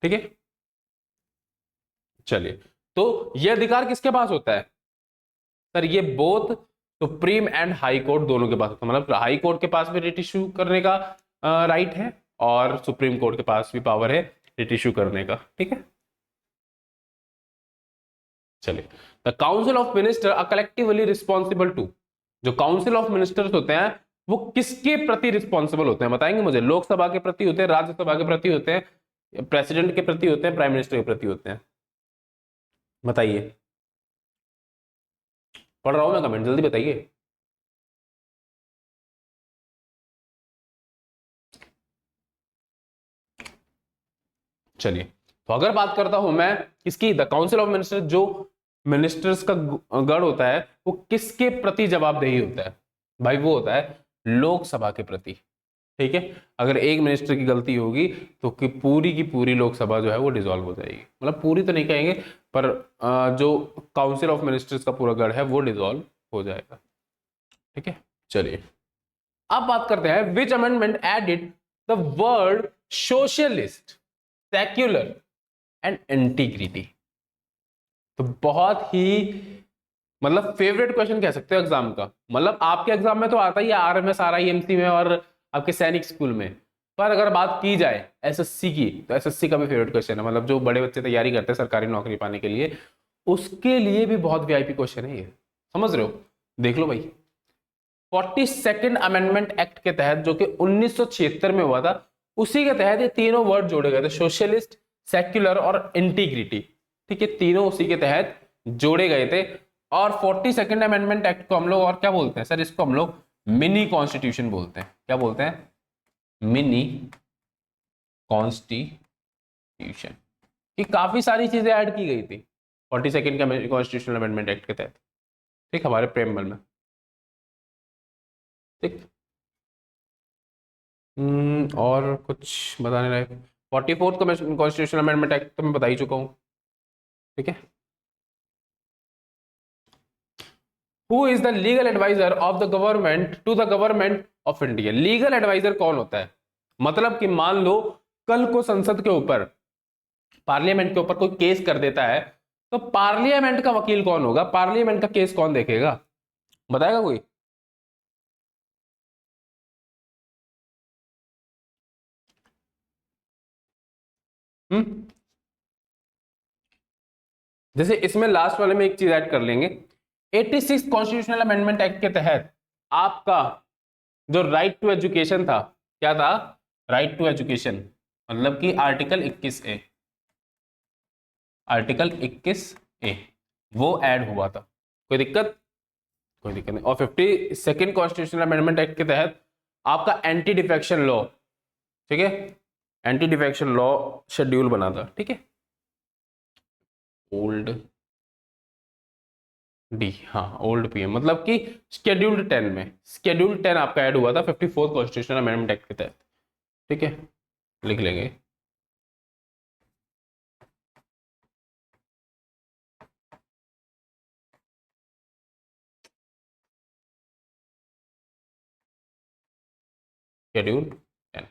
[SPEAKER 1] ठीक है चलिए तो ये अधिकार किसके पास होता है सर? ये both supreme and high court दोनों के पास होता है। मतलब हाई कोर्ट के पास भी रिट इशू करने का राइट है और सुप्रीम कोर्ट के पास भी पावर है रिट इशू करने का। ठीक है चलिए, the council of minister are collectively responsible to. जो काउंसिल ऑफ मिनिस्टर्स होते हैं वो किसके प्रति रिस्पॉन्सिबल होते हैं, बताएंगे मुझे? लोकसभा के प्रति होते हैं, राज्यसभा के प्रति होते हैं, प्रेसिडेंट के प्रति होते हैं, प्राइम मिनिस्टर के प्रति होते हैं? बताइए, पढ़ रहा हूं मैं कमेंट, जल्दी बताइए। चलिए, तो अगर बात करता हूं मैं किसकी, द काउंसिल ऑफ मिनिस्टर, जो मिनिस्टर्स का गढ़ होता है, वो किसके प्रति जवाबदेही होता है? भाई वो होता है लोकसभा के प्रति। ठीक है, अगर एक मिनिस्टर की गलती होगी तो की पूरी लोकसभा जो है वो डिसॉल्व हो जाएगी, मतलब पूरी तो नहीं कहेंगे, पर जो काउंसिल ऑफ मिनिस्टर्स का पूरा गढ़ है वो डिसॉल्व हो जाएगा। ठीक है, चलिए अब बात करते हैं, विच amendment added the word socialist, secular and integrity? तो बहुत ही मतलब फेवरेट क्वेश्चन कह सकते हो एग्जाम का, मतलब आपके एग्जाम में तो आता ही है, आरएमएस आरआईएमसी में और आपके सैनिक स्कूल में, पर अगर बात की जाए एसएससी की, तो एसएससी का भी फेवरेट क्वेश्चन है, मतलब जो बड़े बच्चे तैयारी करते हैं सरकारी नौकरी पाने के लिए, उसके लिए भी बहुत वीआईपी क्वेश्चन है ये, समझ रहे हो? देख लो भाई, 42nd अमेंडमेंट एक्ट के तहत, जो कि 1976 में हुआ था, उसी के तहत ये तीनों वर्ड जोड़े गए थे, सोशलिस्ट, सेक्युलर और इंटीग्रिटी। ठीक है, तीनों उसी के तहत जोड़े गए थे। और 42nd अमेंडमेंट एक्ट को हम लोग और क्या बोलते हैं सर? इसको हम लोग मिनी कॉन्स्टिट्यूशन बोलते हैं। क्या बोलते हैं? Mini constitution. कि काफी सारी चीजें ऐड की गई थी 42nd कॉन्स्टिट्यूशनल अमेंडमेंट एक्ट के तहत, ठीक, हमारे प्रेमबल में। ठीक, और कुछ बताने लायक? 44th कॉन्स्टिट्यूशनल अमेंडमेंट एक्ट तो मैं बता ही चुका हूं। ठीक है, who is the legal adviser of the government to the government of India? Legal adviser कौन होता है? मतलब कि मान लो कल को संसद के ऊपर, पार्लियामेंट के ऊपर कोई केस कर देता है, तो पार्लियामेंट का वकील कौन होगा? पार्लियामेंट का केस कौन देखेगा? बताएगा कोई? हम्म, जैसे इसमें लास्ट वाले में एक चीज ऐड कर लेंगे, 86 कॉन्स्टिट्यूशनल अमेंडमेंट एक्ट के तहत आपका जो राइट टू एजुकेशन था, क्या था? राइट टू एजुकेशन, मतलब कि आर्टिकल 21A, आर्टिकल 21A वो ऐड हुआ था। कोई दिक्कत? कोई दिक्कत नहीं। और 52nd कॉन्स्टिट्यूशनल अमेंडमेंट एक्ट के तहत आपका एंटी डिफेक्शन लॉ, ठीक है, एंटी डिफेक्शन लॉ शेड्यूल बना था। ठीक है, ओल्ड डी, हाँ ओल्ड पीएम, मतलब कि शेड्यूल्ड 10 में, शेड्यूल्ड 10 आपका ऐड हुआ था 54th कॉन्स्टिट्यूशनल अमेंडमेंट एक्ट के तहत। ठीक है, लिख लेंगे। शेड्यूल 10,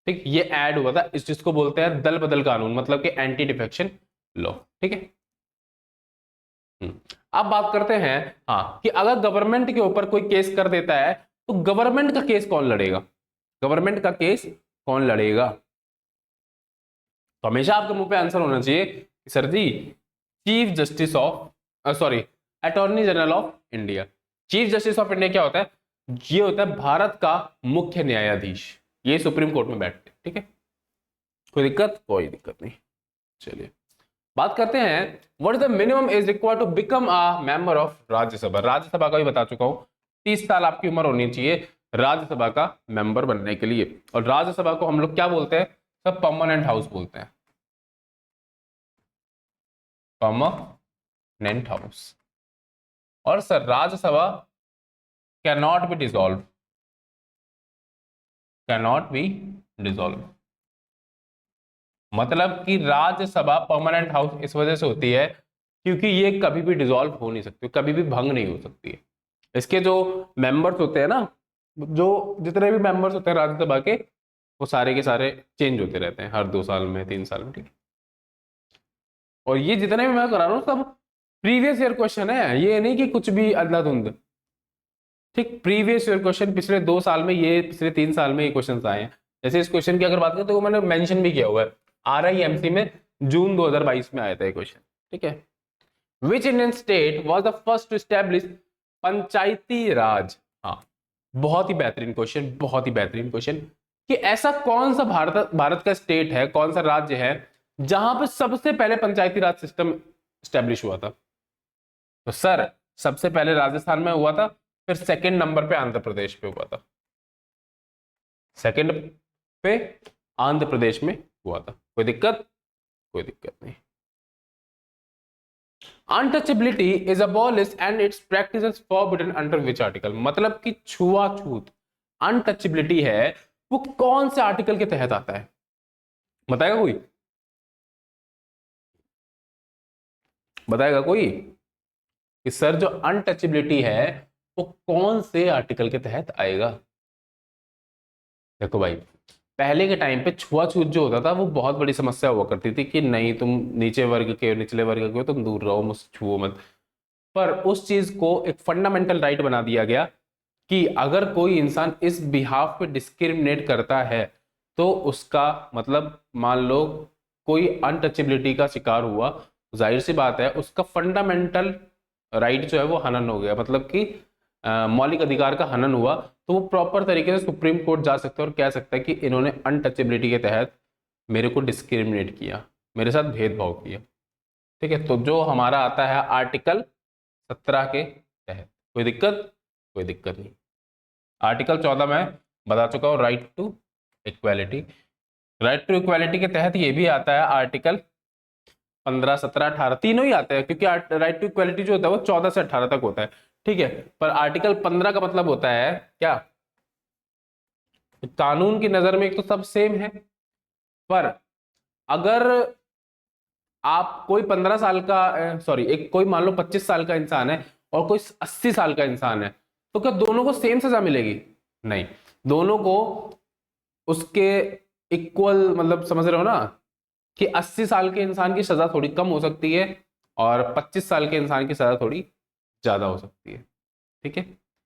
[SPEAKER 1] ठीक, ये ऐड हुआ था, इस चीज को बोलते हैं दल बदल कानून, मतलब कि एंटी डिफेक्शन लॉ। ठीक है, अब बात करते हैं, हाँ, कि अगर गवर्नमेंट के ऊपर कोई केस कर देता है, तो गवर्नमेंट का केस कौन लड़ेगा? गवर्नमेंट का केस कौन लड़ेगा? तो हमेशा आपके मुंह पे आंसर होना चाहिए कि sir ji, chief justice of, sorry, attorney general of India. Chief justice of India क्या होता है? ये होता है भारत का मुख्य न्यायाधीश, ये सुप्रीम कोर्ट में बैठते हैं। ठीक है, कोई दिक्कत? कोई दिक्कत नहीं। चलिए बात करते हैं, what is the minimum age required to become a member of Rajya Sabha? Rajya Sabha का भी बता चुका हूं, 30 साल आपकी उम्र होनी चाहिए राज्यसभा का मेंबर बनने के लिए। और राज्यसभा को हम लोग क्या बोलते हैं? सब परमानेंट हाउस बोलते हैं, परमानेंट हाउस। और sir Rajya Sabha can not be dissolve, can not be dissolve, मतलब कि राज्यसभा परमानेंट हाउस इस वजह से होती है क्योंकि ये कभी भी डिसॉल्व हो नहीं सकती, कभी भी भंग नहीं हो सकती है। इसके जो मेंबर्स होते हैं ना, जो जितने भी मेंबर्स होते हैं राज्यसभा के, वो सारे के सारे चेंज होते रहते हैं हर 2 साल में, 3 साल में। ठीक है, और ये जितने भी मैं करा रहा हूँ सब प्रीवियस ईयर क्वेश्चन है, ये नहीं कि कुछ भी अदला-धुंध। ठीक, प्रीवियस ईयर क्वेश्चन, पिछले 2 साल में, ये पिछले 3 साल में ये क्वेश्चन आए हैं। जैसे इस क्वेश्चन की अगर बात करें तो मैंने मेंशन भी किया हुआ है, RIMC में जून 2022 में आया था ये क्वेश्चन। ठीक है, which Indian state was the first to establish Panchayati Raj? हाँ, बहुत ही बेहतरीन क्वेश्चन, बहुत ही बेहतरीन क्वेश्चन, कि ऐसा कौन सा भारत का स्टेट है, कौन सा राज्य है जहां पे सबसे पहले पंचायती राज सिस्टम स्टैब्लिश हुआ था? तो सर सबसे पहले राजस्थान में हुआ था, फिर सेकंड नंबर पे आंध्र प्रदेश पे हुआ था, सेकंड पे आंध्र प्रदेश में हुआ था। कोई दिक्कत? कोई दिक्कत नहीं। Untouchability is abolished and it's practice is forbidden under which article? मतलब कि छुआछूत, अनटचेबिलिटी है, वो कौन से आर्टिकल के तहत आता है? बताएगा कोई? बताएगा कोई कि सर जो अनटचेबिलिटी है वो कौन से आर्टिकल के तहत आएगा? देखो भाई, पहले के टाइम पे छुआछूत जो होता था वो बहुत बड़ी समस्या हुआ करती थी कि नहीं तुम नीचे वर्ग के, निचले वर्ग के हो, तुम दूर रहो, मुझसे छुओ मत। पर उस चीज को एक फंडामेंटल राइट बना दिया गया कि अगर कोई इंसान इस बिहाफ पे डिस्क्रिमिनेट करता है तो उसका मतलब, मान लो कोई अनटचेबिलिटी का शिकार हुआ, जाहिर सी बात है उसका फंडामेंटल राइट जो है वो हनन हो गया, मतलब कि मौलिक अधिकार का हनन हुआ, तो वो प्रॉपर तरीके से सुप्रीम कोर्ट जा सकता है और कह सकता है कि इन्होंने अनटचेबिलिटी के तहत मेरे को डिस्क्रिमिनेट किया, मेरे साथ भेदभाव किया। ठीक है, तो जो हमारा आता है आर्टिकल 17 के तहत। कोई दिक्कत? कोई दिक्कत नहीं। आर्टिकल 14 में बता चुका हूं, right to equality. Right to equality के तहत ये भी आता है आर्टिकल 15, 17, 18, तीनों ही आते हैं, क्योंकि राइट टू इक्वालिटी जो होता है वो 14 से 18 तक होता है। ठीक है, पर आर्टिकल 15 का मतलब होता है क्या? कानून की नजर में एक तो सब सेम है, पर अगर आप कोई 15 साल का, सॉरी, एक कोई मान लो 25 साल का इंसान है और कोई 80 साल का इंसान है, तो क्या दोनों को सेम सजा मिलेगी? नहीं, दोनों को उसके इक्वल, मतलब समझ रहे हो ना, कि 80 साल के इंसान की सजा थोड़ी कम हो सकती है और 25 साल के इंसान की सजा थोड़ी ज्यादा हो सकती है। ठीक है,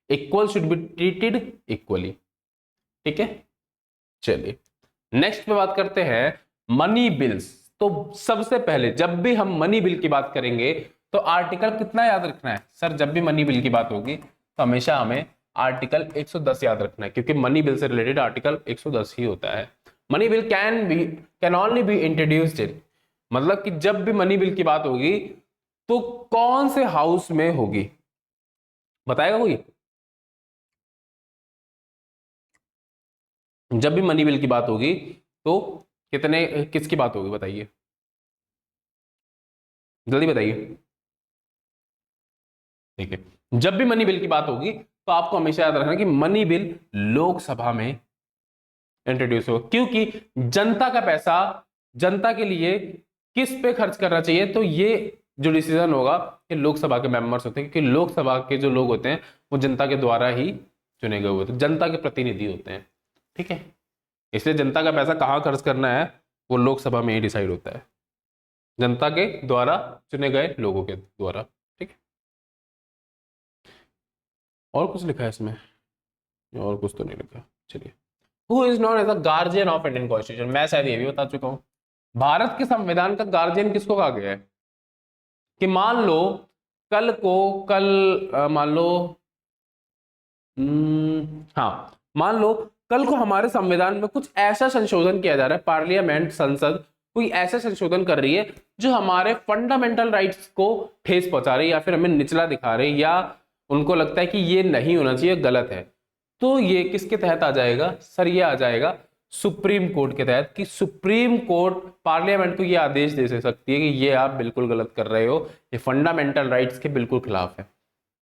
[SPEAKER 1] equal should be treated equally. ठीक है, चलिए नेक्स्ट पे बात करते हैं मनी बिल्स। तो सबसे पहले जब भी हम मनी बिल की बात करेंगे तो आर्टिकल कितना याद रखना है? सर जब भी मनी बिल की बात होगी तो हमेशा हमें आर्टिकल 110 याद रखना है, क्योंकि मनी बिल से रिलेटेड आर्टिकल 110 ही होता है। Money bill can only be introduced in, मतलब कि जब भी मनी बिल की बात होगी तो कौन से हाउस में होगी? बताएगा कोई? जब भी मनी बिल की बात होगी तो कितने, किसकी बात होगी बताइए, जल्दी बताइए। ठीक है, जब भी मनी बिल की बात होगी तो आपको हमेशा याद रखना कि मनी बिल लोकसभा में इंट्रोड्यूस होगा, क्योंकि जनता का पैसा जनता के लिए किस पे खर्च करना चाहिए, तो ये जो डिसीजन होगा कि लोकसभा के मेंबर्स होते हैं, क्योंकि लोकसभा के जो लोग होते हैं वो जनता के द्वारा ही चुने गए होते हैं, जनता के प्रतिनिधि होते हैं। ठीक है, इसलिए जनता का पैसा कहाँ खर्च करना है वो लोकसभा में ही डिसाइड होता है, जनता के द्वारा चुने गए लोगों के द्वारा। ठीक है, और कुछ लिखा है इसमें? और कुछ तो नहीं लिखा। चलिए, who is known as the guardian of Indian constitution? मैं शायद ये भी बता चुका हूं। भारत के संविधान का गार्जियन किसको कहा गया है? कि मान लो कल मान लो, हाँ, मान लो कल को हमारे संविधान में कुछ ऐसा संशोधन किया जा रहा है, पार्लियामेंट, संसद कोई ऐसा संशोधन कर रही है जो हमारे फंडामेंटल राइट्स को ठेस पहुंचा रही है या फिर हमें निचला दिखा रही है, या उनको लगता है कि ये नहीं होना चाहिए, गलत है, तो ये किसके तहत आ जाएगा? सर ये आ जाएगा सुप्रीम कोर्ट के तहत, कि सुप्रीम कोर्ट पार्लियामेंट को ये आदेश दे सकती है कि ये आप बिल्कुल गलत कर रहे हो, ये फंडामेंटल राइट्स के बिल्कुल खिलाफ है।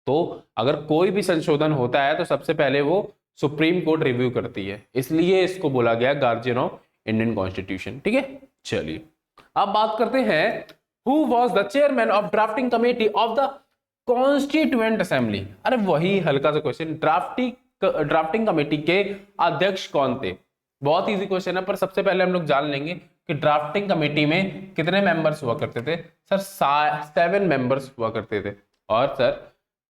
[SPEAKER 1] तो अगर कोई भी संशोधन होता है तो सबसे पहले वो सुप्रीम कोर्ट रिव्यू करती है, इसलिए इसको बोला गया गार्जियन ऑफ इंडियन कॉन्स्टिट्यूशन। ठीक है, चलिए अब बात करते हैं who was the chairman of drafting committee of the constituent assembly? अरे वही हल्का सा क्वेश्चन, ड्राफ्टिंग कमेटी के अध्यक्ष कौन थे? बहुत इजी क्वेश्चन है, पर सबसे पहले हम लोग जान लेंगे कि ड्राफ्टिंग कमेटी में कितने मेंबर्स हुआ करते थे। सर 7 मेंबर्स हुआ करते थे। और सर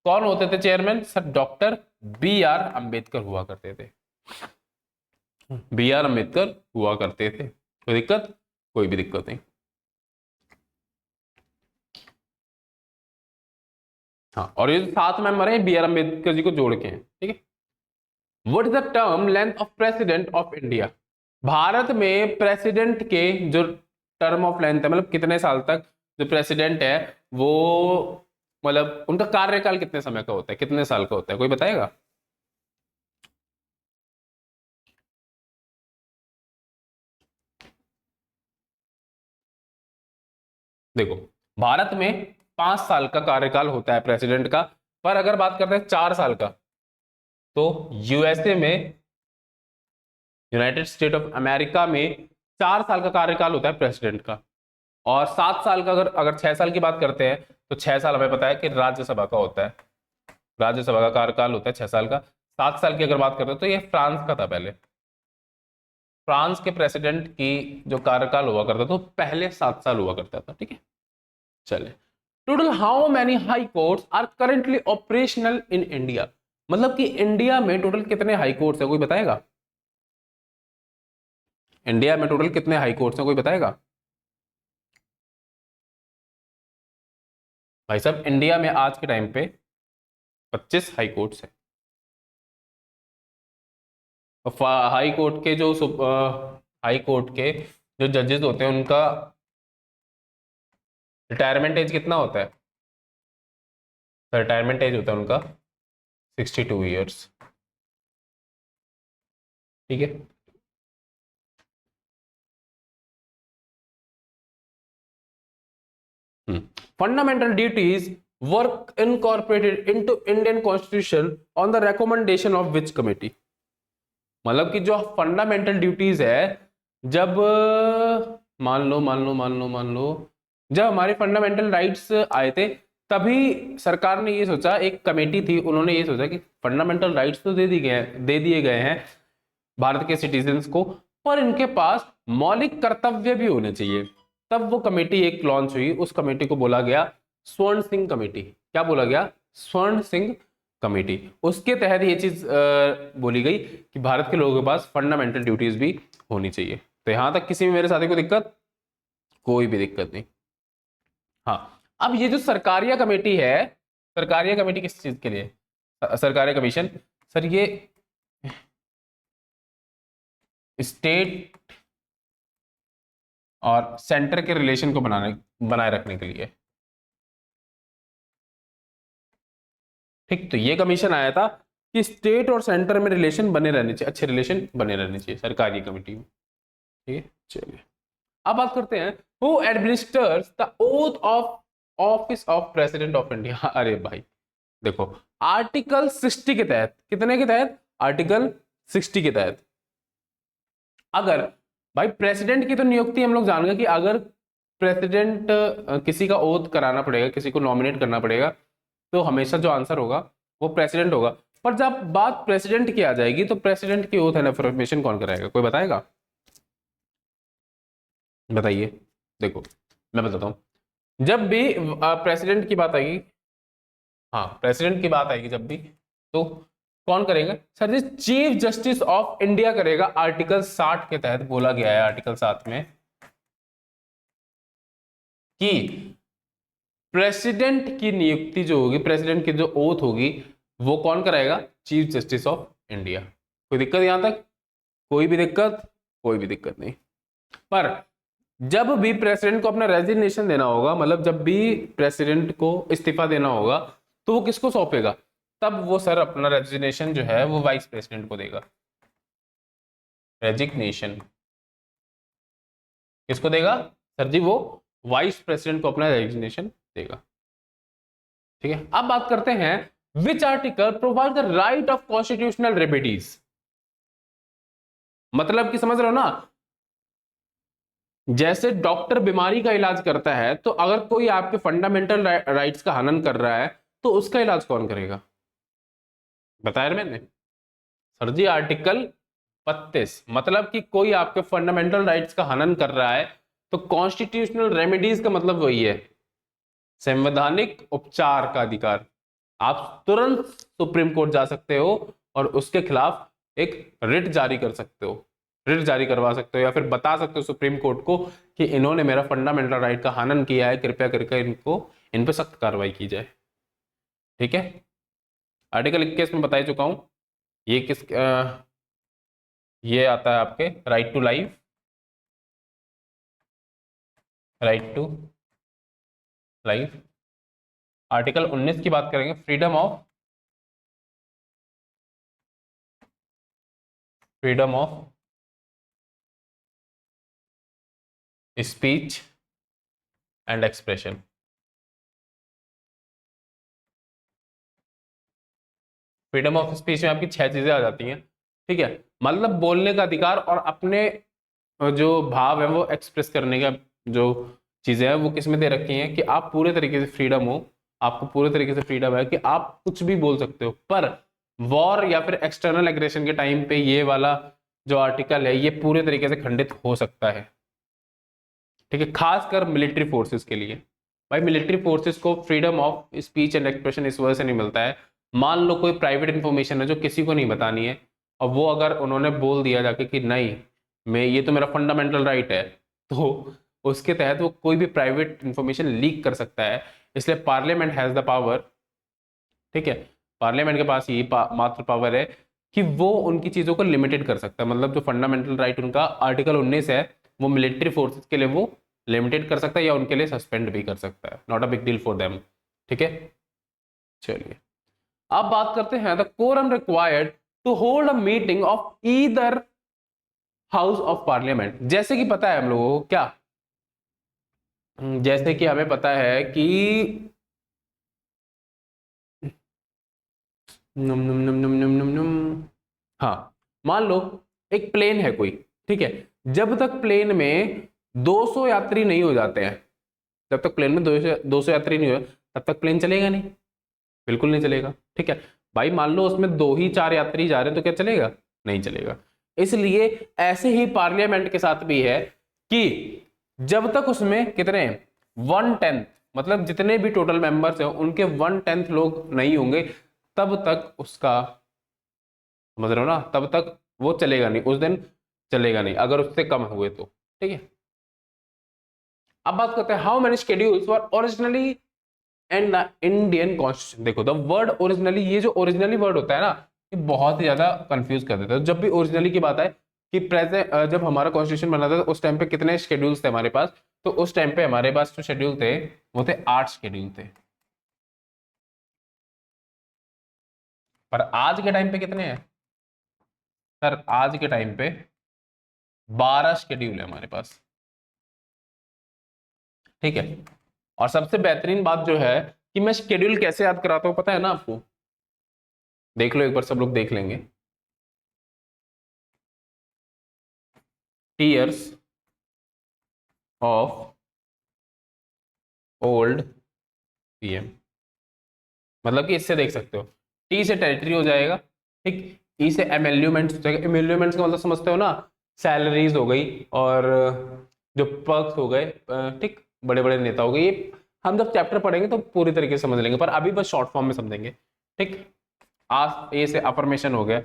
[SPEAKER 1] कौन होते थे chairman? Sir doctor B.R. Ambedkar हुआ करते थे। B.R. अंबेडकर हुआ करते थे। कोई दिक्कत? कोई भी दिक्कत नहीं। हाँ, और ये 7 मेंबर है B.R. अंबेडकर जी को जोड़ के हैं। ठीक है, what is the term length of president of India? Bharat में प्रेसिडेंट के जो टर्म ऑफ लेंथ है, मतलब कितने साल तक जो प्रेसिडेंट है वो, मतलब उनका कार्यकाल कितने समय का होता है, कितने साल का होता है, कोई बताएगा? देखो, भारत में 5 साल का कार्यकाल होता है प्रेसिडेंट का, पर अगर बात करते हैं 4 साल का, तो यूएसए में, यूनाइटेड स्टेट ऑफ अमेरिका में 4 साल का कार्यकाल होता है प्रेसिडेंट का। और 7 साल का, अगर अगर 6 साल की बात करते हैं तो 6 साल हमें पता है कि राज्यसभा का होता है, राज्यसभा का कार्यकाल होता है 6 साल का। 7 साल की अगर बात करते हैं तो ये फ्रांस का था पहले, फ्रांस के प्रेसिडेंट की जो कार्यकाल हुआ करता था तो पहले 7 साल हुआ करता था, ठीक है। चलिए, total how many high courts are currently operational in India? मतलब कि इंडिया में टोटल कितने हाई कोर्ट्स है, कोई बताएगा? इंडिया में टोटल कितने हाई कोर्ट्स हैं, कोई बताएगा? भाई साहब, इंडिया में आज के टाइम पे 25 हाई कोर्ट्स हैं। हाई कोर्ट के जो हाई कोर्ट के जो जजेस होते हैं उनका रिटायरमेंट एज कितना होता है? रिटायरमेंट एज होता है उनका 62 ईयर्स, ठीक है। Fundamental duties work incorporated into Indian constitution on the recommendation of which committee? मतलब कि जो फंडामेंटल ड्यूटीज है, जब मान लो जब हमारे फंडामेंटल राइट्स आए थे, तभी सरकार ने ये सोचा, एक कमेटी थी, उन्होंने ये सोचा कि फंडामेंटल राइट्स तो दे दिए गए हैं भारत के सिटीजन्स को, पर इनके पास मौलिक कर्तव्य भी होने चाहिए। तब वो कमेटी एक लॉन्च हुई, उस कमेटी को बोला गया स्वर्ण सिंह कमेटी। क्या बोला गया? स्वर्ण सिंह कमेटी। उसके तहत ये चीज बोली गई कि भारत के लोगों के पास फंडामेंटल ड्यूटीज भी होनी चाहिए। तो यहां तक किसी भी मेरे साथी को दिक्कत? कोई भी दिक्कत नहीं। हाँ, अब ये जो सरकारिया कमेटी है, सरकारिया कमेटी किस चीज के लिए? सरकारिया कमीशन, सर ये स्टेट और सेंटर के रिलेशन को बनाए रखने के लिए, ठीक। तो ये कमीशन आया था कि स्टेट और सेंटर में रिलेशन बने रहने चाहिए, अच्छे रिलेशन बने रहने चाहिए सरकारी कमेटी में, ठीक है। चलिए, अब बात करते हैं who administers the oath of office of president of India. अरे भाई देखो, आर्टिकल 60 के तहत, कितने के तहत? आर्टिकल 60 के तहत अगर, भाई प्रेसिडेंट की तो नियुक्ति हम लोग जान गए कि अगर प्रेसिडेंट किसी का ओथ कराना पड़ेगा, किसी को नॉमिनेट करना पड़ेगा, तो हमेशा जो आंसर होगा वो प्रेसिडेंट होगा। पर जब बात प्रेसिडेंट की आ जाएगी तो प्रेसिडेंट की ओथ एंड अफर्मेशन कौन कराएगा, कोई बताएगा? बताइए। देखो, मैं बताता हूं, जब भी प्रेसिडेंट की बात आएगी, हाँ प्रेसिडेंट की बात आएगी जब भी, तो कौन करेगा? Sir ji, chief justice of India करेगा। आर्टिकल 60 के तहत बोला गया है, आर्टिकल 7 में, कि प्रेसिडेंट की नियुक्ति जो होगी, प्रेसिडेंट की जो ओथ होगी, वो कौन कराएगा? Chief justice of India. कोई दिक्कत यहां तक? कोई भी दिक्कत? कोई भी दिक्कत नहीं। पर जब भी प्रेसिडेंट को अपना रेजिग्नेशन देना होगा, मतलब जब भी प्रेसिडेंट को इस्तीफा देना होगा, तो वो किसको सौंपेगा? तब वो सर अपना रेजिग्नेशन जो है वो वाइस प्रेसिडेंट को देगा। रेजिग्नेशन किसको देगा? सर जी वो वाइस प्रेसिडेंट को अपना रेजिग्नेशन देगा, ठीक है। अब बात करते हैं which article provide the right of constitutional remedies? मतलब कि समझ रहे हो ना, जैसे डॉक्टर बीमारी का इलाज करता है, तो अगर कोई आपके फंडामेंटल राइट्स का हनन कर रहा है तो उसका इलाज कौन करेगा? बताया मैंने, सर जी आर्टिकल 32, मतलब कि कोई आपके फंडामेंटल राइट्स का हनन कर रहा है तो कॉन्स्टिट्यूशनल रेमेडीज का मतलब वही है, संवैधानिक उपचार का अधिकार। आप तुरंत सुप्रीम कोर्ट जा सकते हो और उसके खिलाफ एक रिट जारी कर सकते हो, रिट जारी करवा सकते हो, या फिर बता सकते हो सुप्रीम कोर्ट को कि इन्होंने मेरा फंडामेंटल राइट का हनन किया है, कृपया करके इन पे सख्त कार्रवाई की जाए, ठीक है। आर्टिकल 21 में बता चुका हूं, ये ये आता है आपके right to life, right to life. Article 19 की बात करेंगे, freedom of speech and expression. Freedom of speech में आपकी 6 चीजें आ जाती हैं, ठीक है। मतलब बोलने का अधिकार और अपने जो भाव है वो एक्सप्रेस करने का जो चीजें हैं वो किस में दे रखी हैं कि आप पूरे तरीके से फ्रीडम हो, आपको पूरे तरीके से फ्रीडम है कि आप कुछ भी बोल सकते हो। पर वॉर या फिर एक्सटर्नल एग्रेशन के टाइम पे ये वाला जो आर्टिकल है ये पूरे तरीके से खंडित हो सकता है, ठीक है, खासकर मिलिट्री फोर्सेस के लिए। भाई मिलिट्री फोर्सेस को freedom of speech and expression इस वजह से नहीं मिलता है, मान लो कोई प्राइवेट इंफॉर्मेशन है जो किसी को नहीं बतानी है, और वो अगर उन्होंने बोल दिया जाके कि नहीं मैं ये तो मेरा फंडामेंटल राइट है, तो उसके तहत वो कोई भी प्राइवेट इंफॉर्मेशन लीक कर सकता है। इसलिए पार्लियामेंट हैज द पावर, ठीक है, पार्लियामेंट के पास ये मात्र पावर है कि वो उनकी चीजों को लिमिटेड कर सकता है। मतलब जो फंडामेंटल राइट उनका आर्टिकल 19 है वो मिलिट्री फोर्सेस के लिए वो लिमिटेड कर सकता है या उनके लिए सस्पेंड भी कर सकता है, not a big deal for them, ठीक है। चलिए अब बात करते हैं the quorum required to hold a meeting of either house of parliament. जैसे कि पता है हम लोगों को क्या, जैसे कि हमें पता है कि नम नम नम नम नम नम नम, हाँ मान लो एक प्लेन है कोई, ठीक है, जब तक प्लेन में 200 यात्री नहीं हो जाते हैं, जब तक प्लेन में 200 यात्री नहीं हो तब तक प्लेन चलेगा नहीं, बिल्कुल नहीं चलेगा, ठीक है। भाई मान लो उसमें 2 ही 4 यात्री जा रहे हैं तो क्या चलेगा, नहीं चलेगा। इसलिए ऐसे ही पार्लियामेंट के साथ भी है कि जब तक उसमें कितने 1/10 मतलब जितने भी टोटल मेंबर्स हैं उनके 1/10 लोग नहीं होंगे तब तक उसका, समझ रहे हो ना, तब तक वो चलेगा नहीं, उस दिन चलेगा नहीं अगर उससे कम हुए तो, ठीक है। अब बात करते हैं how many schedules were originally and the Indian constitution. देखो द वर्ड ओरिजिनली, ये जो ओरिजिनली वर्ड होता है ना ये बहुत ही ज्यादा कंफ्यूज कर देता है। जब भी ओरिजिनली की बात है कि प्रेजेंट जब हमारा कॉन्स्टिट्यूशन बना था तो उस टाइम पे कितने शेड्यूल्स थे हमारे पास, तो उस टाइम पे हमारे पास जो शेड्यूल थे वो थे 8 शेड्यूल थे। पर आज के टाइम पे कितने हैं सर, आज के टाइम पे 12 शेड्यूल है हमारे पास, ठीक है। और सबसे बेहतरीन बात जो है कि मैं शेड्यूल कैसे याद कराता हूं पता है ना आपको, देख लो एक बार, सब लोग देख लेंगे। टीयर्स ऑफ ओल्ड पीएम, मतलब कि इससे देख सकते हो टी से टेरिटरी हो जाएगा, ठीक, ई से एमेल्यूमेंट्स हो जाएगा। एमेल्यूमेंट्स का मतलब समझते हो ना, सैलरीज हो गई और जो पर्क्स हो गए, ठीक, बड़े बड़े नेता हो गए, ये हम जब चैप्टर पढ़ेंगे तो पूरी तरीके से समझ लेंगे, पर अभी बस शॉर्ट फॉर्म में समझेंगे, ठीक। आर ए से अफर्मेशन हो गया,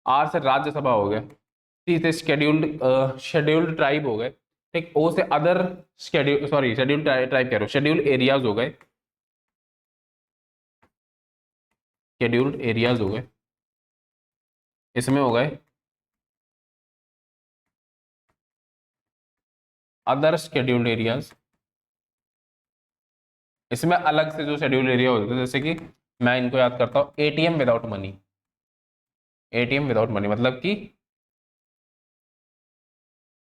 [SPEAKER 1] आर से राज्यसभा हो गया, सी से शेड्यूल्ड शेड्यूल्ड ट्राइब हो गए, ठीक, ओ से other schedule, sorry scheduled tribe कह रहा हूँ, शेड्यूल्ड एरियाज हो गए, शेड्यूल्ड एरियाज हो गए, इसमें हो गए अदर शेड्यूल्ड एरियाज, इसमें अलग से जो शेड्यूल्ड एरिया होते हैं, जैसे कि मैं इनको याद करता हूँ, ATM without money, ATM without money मतलब कि,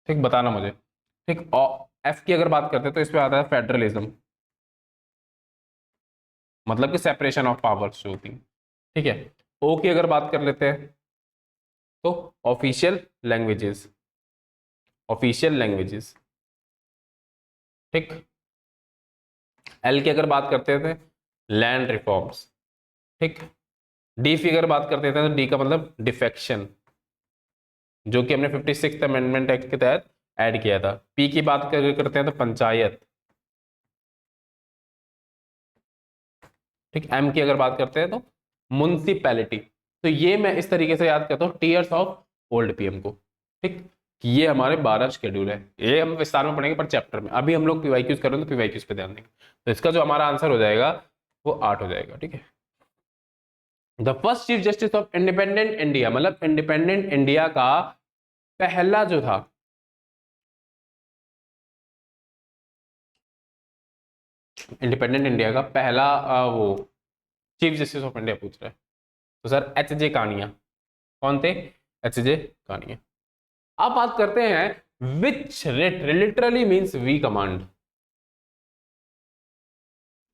[SPEAKER 1] ठीक, बताना मुझे, ठीक। एफ की अगर बात करते हैं तो इसमें आता है फेडरलिज्म, मतलब कि सेपरेशन ऑफ पावर्स जो होती है, ठीक है। ओ की अगर बात कर लेते हैं तो ऑफिशियल लैंग्वेजेस, ऑफिशियल लैंग्वेजेस, ठीक। एल की अगर बात करते थे लैंड रिफॉर्म्स, ठीक। डी की अगर बात करते थे तो डी का मतलब डिफेक्शन, जो कि हमने 56th अमेंडमेंट एक्ट के तहत ऐड किया था। पी की बात करते हैं तो पंचायत, ठीक। एम की अगर बात करते हैं तो म्युनिसिपैलिटी। तो ये मैं इस तरीके से याद करता हूँ टीयर्स ऑफ ओल्ड पीएम को, ठीक, कि ये हमारे 12 शेड्यूल है। ये हम विस्तार में पढ़ेंगे पर चैप्टर में, अभी हम लोग पीवाईक्यूज कर रहे हैं तो पीवाईक्यूज पे ध्यान देंगे। तो इसका जो हमारा आंसर हो जाएगा वो 8 हो जाएगा, ठीक है। The first chief justice of independent India, मतलब इंडिपेंडेंट इंडिया का पहला जो था, इंडिपेंडेंट इंडिया का पहला वो चीफ जस्टिस ऑफ इंडिया पूछ रहा है, तो सर एच जे कानिया। कौन थे? H J Kania. अब बात करते हैं which writ, literally means we command.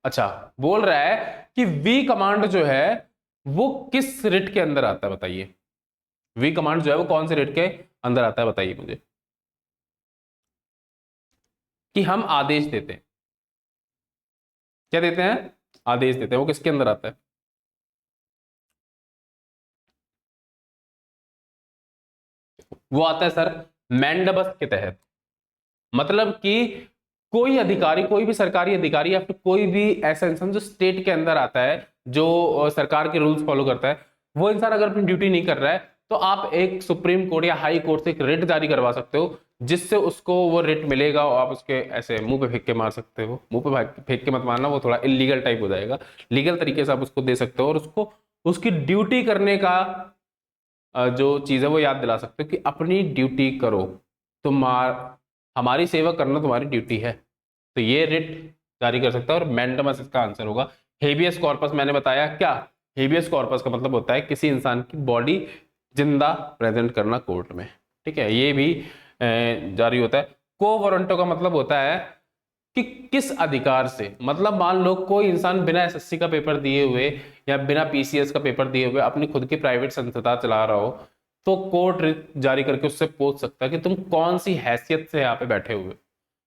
[SPEAKER 1] अच्छा, बोल रहा है कि वी कमांड जो है वो किस रिट के अंदर आता है, बताइए। वी कमांड जो है वो कौन से रिट के अंदर आता है, बताइए मुझे। कि हम आदेश देते हैं, क्या देते हैं? आदेश देते हैं, वो किसके अंदर आता है? वो आता है सर मैंडबस के तहत। मतलब कि कोई अधिकारी, कोई भी सरकारी अधिकारी या फिर कोई भी ऐसा इंसान जो स्टेट के अंदर आता है, जो सरकार के रूल्स फॉलो करता है, वो इंसान अगर अपनी ड्यूटी नहीं कर रहा है, तो आप एक सुप्रीम कोर्ट या हाई कोर्ट से एक रिट जारी करवा सकते हो, जिससे उसको वो रिट मिलेगा और आप उसके ऐसे मुंह पे फेंक के मार सकते हो। मुंह पे फेंक के मत मारना, वो थोड़ा इलीगल टाइप हो जाएगा। लीगल तरीके से आप उसको दे सकते हो और उसको उसकी ड्यूटी करने का जो चीज़ है वो याद दिला सकते हो कि अपनी ड्यूटी करो, तुम्हार हमारी सेवा करना तुम्हारी ड्यूटी है। तो ये रिट जारी कर सकता है और मैंडमस इसका आंसर होगा। हेबियस कॉर्पस मैंने बताया क्या? हेबियस कॉर्पस का मतलब होता है किसी इंसान की बॉडी जिंदा प्रेजेंट करना कोर्ट में, ठीक है, ये भी जारी होता है। को वारंटो का मतलब होता है कि किस अधिकार से, मतलब मान लो कोई इंसान बिना एसएससी का पेपर दिए हुए या बिना पीसीएस का पेपर दिए हुए अपनी खुद की प्राइवेट संस्था चला रहा हो, तो कोर्ट रिट जारी करके उससे पूछ सकता है कि तुम कौन सी हैसियत से यहाँ पे बैठे हुए।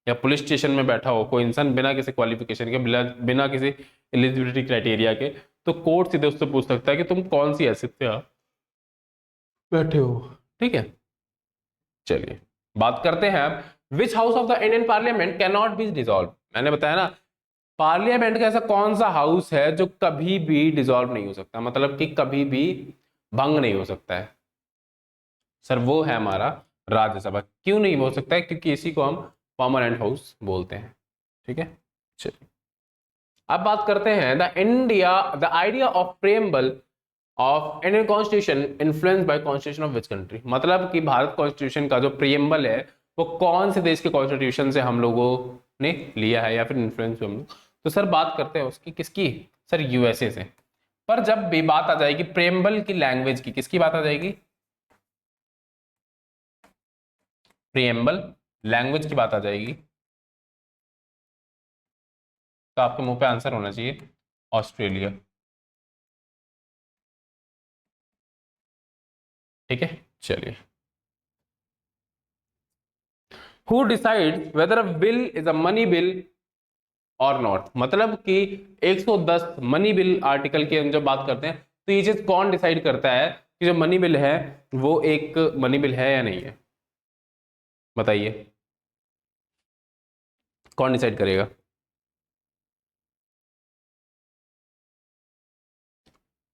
[SPEAKER 1] या पुलिस स्टेशन में बैठा हो कोई इंसान बिना किसी क्वालिफिकेशन के, बिना किसी एलिजिबिलिटी क्राइटेरिया के, तो कोर्ट सीधे उससे पूछ सकता है कि तुम कौन सी हैसियत से यहाँ बैठे हो, ठीक है। चलिए बात करते हैं अब, विच house of the Indian parliament can not be dissolve. मैंने बताया ना, पार्लियामेंट का ऐसा कौन सा हाउस है जो कभी भी डिसॉल्व नहीं हो सकता, मतलब कि कभी भी भंग नहीं हो सकता है। सर वो है हमारा राज्यसभा। क्यों नहीं हो सकता है? क्योंकि इसी को हम परमानेंट हाउस बोलते हैं, ठीक है। चलिए अब बात करते हैं the idea of preamble of Indian constitution influence by constitution of which country. मतलब कि भारत कॉन्स्टिट्यूशन का जो प्रियम्बल है वो कौन से देश के कॉन्स्टिट्यूशन से हम लोगों ने लिया है या फिर इन्फ्लुएंस हम लोग। तो सर बात करते हैं उसकी, किसकी? सर यूएसए से। पर जब भी बात आ जाएगी प्रेम्बल की लैंग्वेज की, किसकी बात आ जाएगी? प्रियम्बल लैंग्वेज की बात आ जाएगी, तो आपके मुंह पे आंसर होना चाहिए ऑस्ट्रेलिया, ठीक है। चलिए, who decides whether a bill is a money bill और नॉट। मतलब कि 110 मनी बिल आर्टिकल की हम जब बात करते हैं, तो ये चीज कौन डिसाइड करता है कि जो मनी बिल है वो एक मनी बिल है या नहीं है, बताइए कौन डिसाइड करेगा?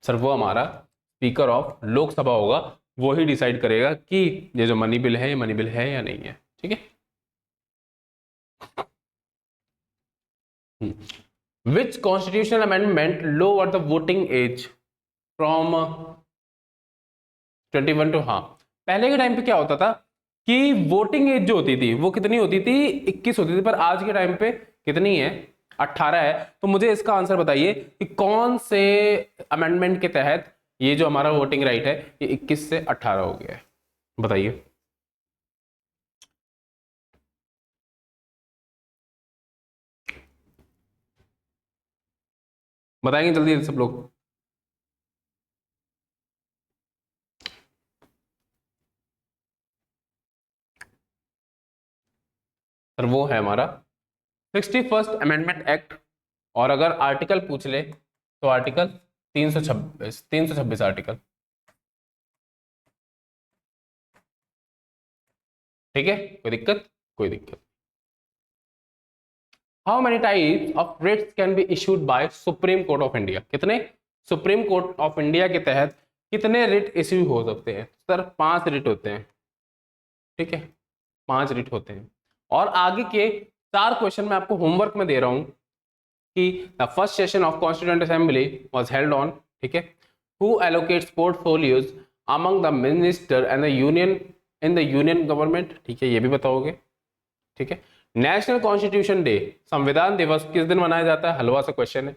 [SPEAKER 1] सर वो हमारा स्पीकर ऑफ लोकसभा होगा, वो ही डिसाइड करेगा कि ये जो मनी बिल है ये मनी बिल है या नहीं है, ठीक है। Which constitutional amendment lower the voting age from 21 to, हाँ, पहले के टाइम पे क्या होता था कि वोटिंग एज जो होती थी वो कितनी होती थी? 21 होती थी, पर आज के टाइम पे कितनी है? 18 है। तो मुझे इसका आंसर बताइए कि कौन से अमेंडमेंट के तहत ये जो हमारा वोटिंग राइट है ये 21 से 18 हो गया है, बताइए। बताएंगे जल्दी जल्दी सब लोग। सर वो है हमारा 61st अमेंडमेंट एक्ट। और अगर आर्टिकल पूछ ले तो आर्टिकल 326 आर्टिकल, ठीक है। कोई दिक्कत? कोई दिक्कत। How many types of writs can be issued by supreme court of India. कितने? सुप्रीम कोर्ट ऑफ इंडिया के तहत कितने रिट इश्यू हो सकते हैं? सर 5 रिट होते हैं, ठीक है, 5 रिट होते हैं। और आगे के 4 क्वेश्चन मैं आपको होमवर्क में दे रहा हूं कि the first session of constituent assembly was held on, ठीक है, who allocates portfolios among the minister and the union in the union government, ठीक है, ये भी बताओगे, ठीक है। नेशनल कॉन्स्टिट्यूशन डे, संविधान दिवस किस दिन मनाया जाता है, हलवा सा क्वेश्चन है।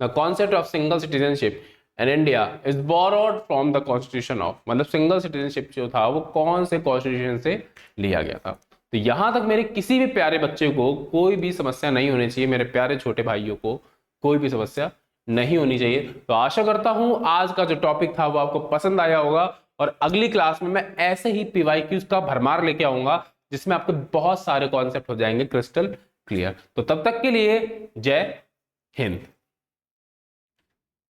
[SPEAKER 1] The concept of single citizenship in India is borrowed from the constitution of, मतलब सिंगल सिटीजनशिप जो था वो कौन से कॉन्स्टिट्यूशन से लिया गया था। तो यहां तक मेरे किसी भी प्यारे बच्चे को कोई भी समस्या नहीं होनी चाहिए, मेरे प्यारे छोटे भाइयों को कोई भी समस्या नहीं होनी चाहिए। तो आशा करता हूं आज का जो टॉपिक था वो आपको पसंद आया होगा, और अगली क्लास में मैं ऐसे ही पीवाईक्यूज का भरमार लेके आऊंगा जिसमें आपको बहुत सारे कॉन्सेप्ट हो जाएंगे क्रिस्टल क्लियर। तो तब तक के लिए जय हिंद।